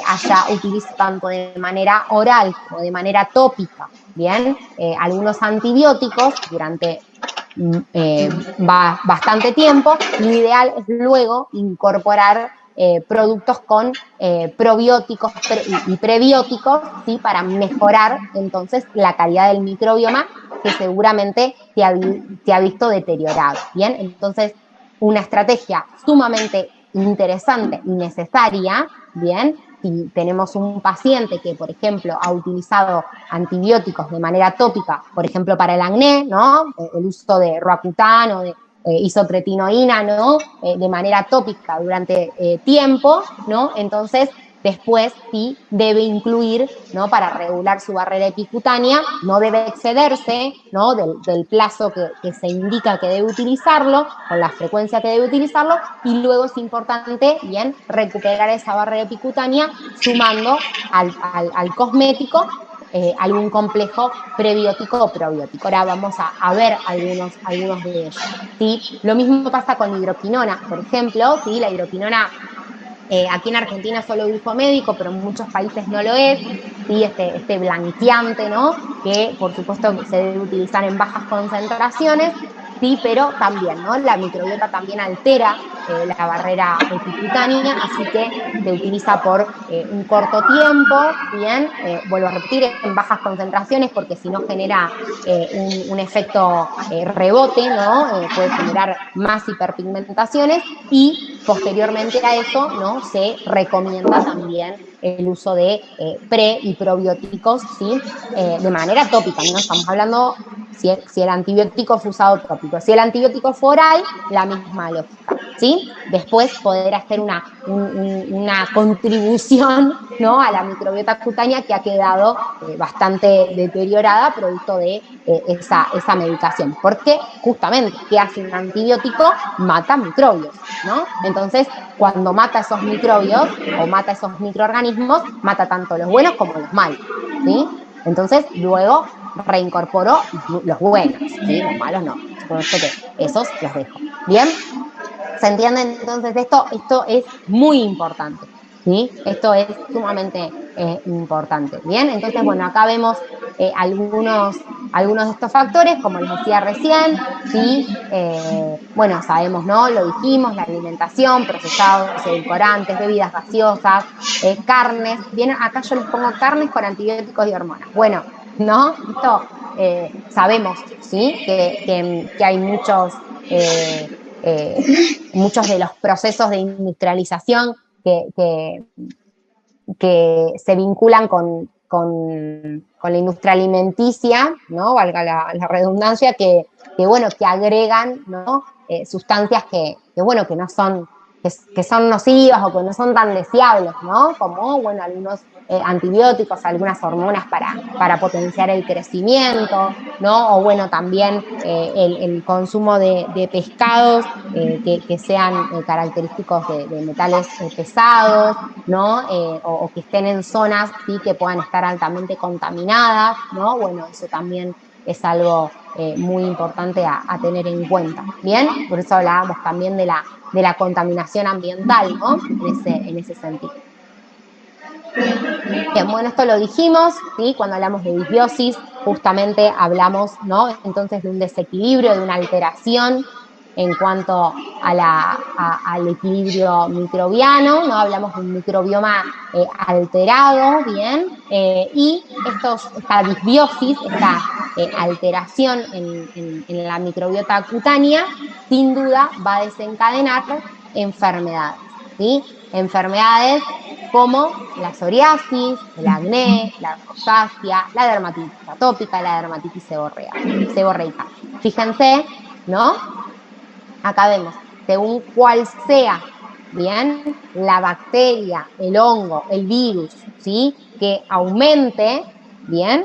haya utilizado tanto de manera oral como de manera tópica, bien, algunos antibióticos durante bastante tiempo, lo ideal es luego incorporar productos con probióticos y prebióticos, ¿sí?, para mejorar entonces la calidad del microbioma, que seguramente te ha visto deteriorado. Bien, entonces una estrategia sumamente interesante y necesaria, bien, si tenemos un paciente que, por ejemplo, ha utilizado antibióticos de manera tópica, por ejemplo, para el acné, ¿no?, el uso de Roacutan o de isotretinoína, ¿no?, de manera tópica durante tiempo, ¿no? Entonces, después sí debe incluir, ¿no?, para regular su barrera epicutánea, no debe excederse, ¿no?, del plazo que se indica que debe utilizarlo, con la frecuencia que debe utilizarlo, y luego es importante, bien, recuperar esa barrera epicutánea sumando al cosmético algún complejo prebiótico o probiótico. Ahora vamos a ver algunos de ellos, ¿sí? Lo mismo pasa con la hidroquinona, por ejemplo, ¿sí? La hidroquinona aquí en Argentina es solo uso médico, pero en muchos países no lo es, ¿sí? Este blanqueante, ¿no?, que por supuesto se debe utilizar en bajas concentraciones, sí, pero también, ¿no?, la microbiota también altera la barrera epicutánea, así que se utiliza por un corto tiempo, bien, vuelvo a repetir, en bajas concentraciones, porque si no genera un efecto rebote, ¿no? Puede generar más hiperpigmentaciones, y posteriormente a eso, ¿no?, se recomienda también el uso de pre y probióticos, ¿sí? De manera tópica, ¿no? Estamos hablando si el antibiótico fue usado tópico. Si el antibiótico fue oral, la misma lógica, ¿sí? Después poder hacer una contribución, ¿no?, a la microbiota cutánea que ha quedado bastante deteriorada producto de esa medicación. Porque justamente, ¿qué hace un antibiótico? Mata microbios, ¿no? Entonces, cuando mata esos microbios o mata esos microorganismos, mata tanto los buenos como los malos, ¿sí? Entonces, luego reincorporó los buenos, ¿sí? Los malos no. Por supuesto que esos los dejo. ¿Bien? ¿Se entiende entonces esto? Esto es muy importante, ¿sí? Esto es sumamente importante. Bien, entonces, bueno, acá vemos algunos de estos factores, como les decía recién, ¿sí? Bueno, sabemos, ¿no? Lo dijimos, la alimentación, procesados, edulcorantes, bebidas gaseosas, carnes. Bien, acá yo les pongo carnes con antibióticos y hormonas. Bueno, ¿no? Esto sabemos, ¿sí? Que hay muchos muchos de los procesos de industrialización que se vinculan con la industria alimenticia, ¿no? Valga la redundancia, que agregan, ¿no? Sustancias que no son, que son nocivas o que no son tan deseables, ¿no? Como, bueno, algunos antibióticos, algunas hormonas para potenciar el crecimiento, ¿no? O bueno, también el consumo de pescados que sean característicos de metales pesados, ¿no? O que estén en zonas, ¿sí? Que puedan estar altamente contaminadas, ¿no? Bueno, eso también es algo muy importante a tener en cuenta, ¿bien? Por eso hablábamos también de la contaminación ambiental, ¿no? En ese sentido. Bien, bueno, esto lo dijimos, ¿sí? Cuando hablamos de disbiosis, justamente hablamos, ¿no? Entonces de un desequilibrio, de una alteración en cuanto al equilibrio microbiano, ¿no? Hablamos de un microbioma alterado, ¿bien? Y esta disbiosis, esta alteración en la microbiota cutánea, sin duda va a desencadenar enfermedades, ¿sí? Enfermedades como la psoriasis, el acné, la rosácea, la dermatitis atópica, la dermatitis seborreica. Fíjense, ¿no? Acá vemos, según cuál sea, bien, la bacteria, el hongo, el virus, ¿sí? Que aumente, bien,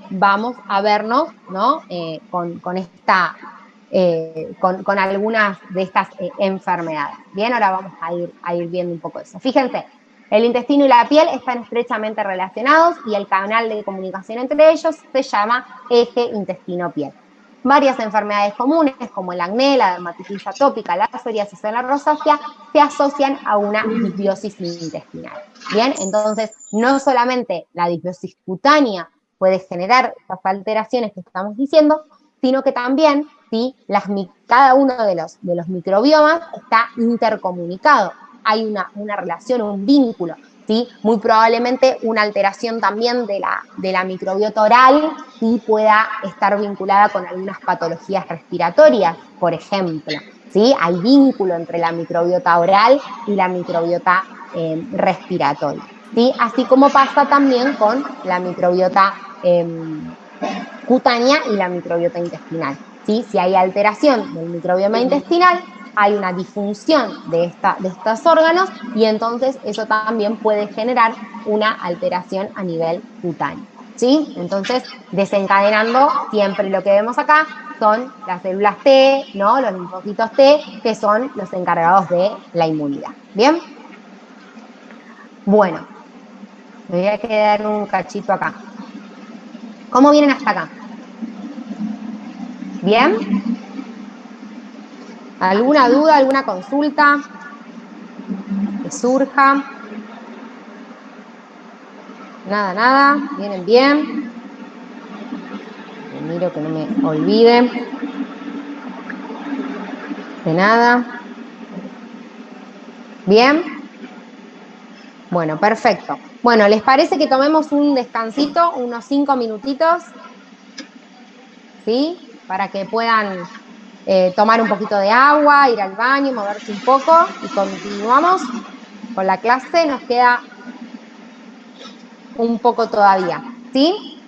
vamos a vernos, ¿no? Con algunas de estas enfermedades. Bien, ahora vamos a ir viendo un poco eso. Fíjense, el intestino y la piel están estrechamente relacionados y el canal de comunicación entre ellos se llama eje intestino-piel. Varias enfermedades comunes, como el acné, la dermatitis atópica, la psoriasis o la rosácea, se asocian a una disbiosis intestinal. Bien, entonces, no solamente la disbiosis cutánea puede generar estas alteraciones que estamos diciendo, sino que también, ¿sí? Cada uno de los microbiomas está intercomunicado. Hay una relación, un vínculo, ¿sí? Muy probablemente una alteración también de la microbiota oral, ¿sí? Pueda estar vinculada con algunas patologías respiratorias, por ejemplo, ¿sí? Hay vínculo entre la microbiota oral y la microbiota respiratoria, ¿sí? Así como pasa también con la microbiota cutánea y la microbiota intestinal, ¿sí? Si hay alteración del microbioma intestinal, hay una disfunción de estos órganos y entonces eso también puede generar una alteración a nivel cutáneo, ¿sí? Entonces, desencadenando, siempre lo que vemos acá son las células T, ¿no? Los linfocitos T, que son los encargados de la inmunidad. ¿Bien? Bueno, me voy a quedar un cachito acá. ¿Cómo vienen hasta acá? ¿Bien? ¿Alguna duda, alguna consulta que surja? Nada, vienen bien. Miro que no me olvide de nada. ¿Bien? Bueno, perfecto. Bueno, ¿les parece que tomemos un descansito, unos 5 minutitos? ¿Sí? Para que puedan tomar un poquito de agua, ir al baño, moverse un poco y continuamos con la clase. Nos queda un poco todavía, ¿sí?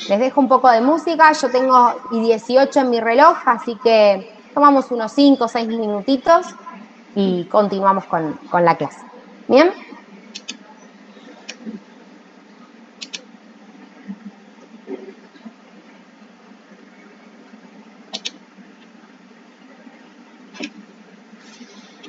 Les dejo un poco de música. Yo tengo 18 en mi reloj, así que tomamos unos 5 o 6 minutitos y continuamos con la clase. ¿Bien?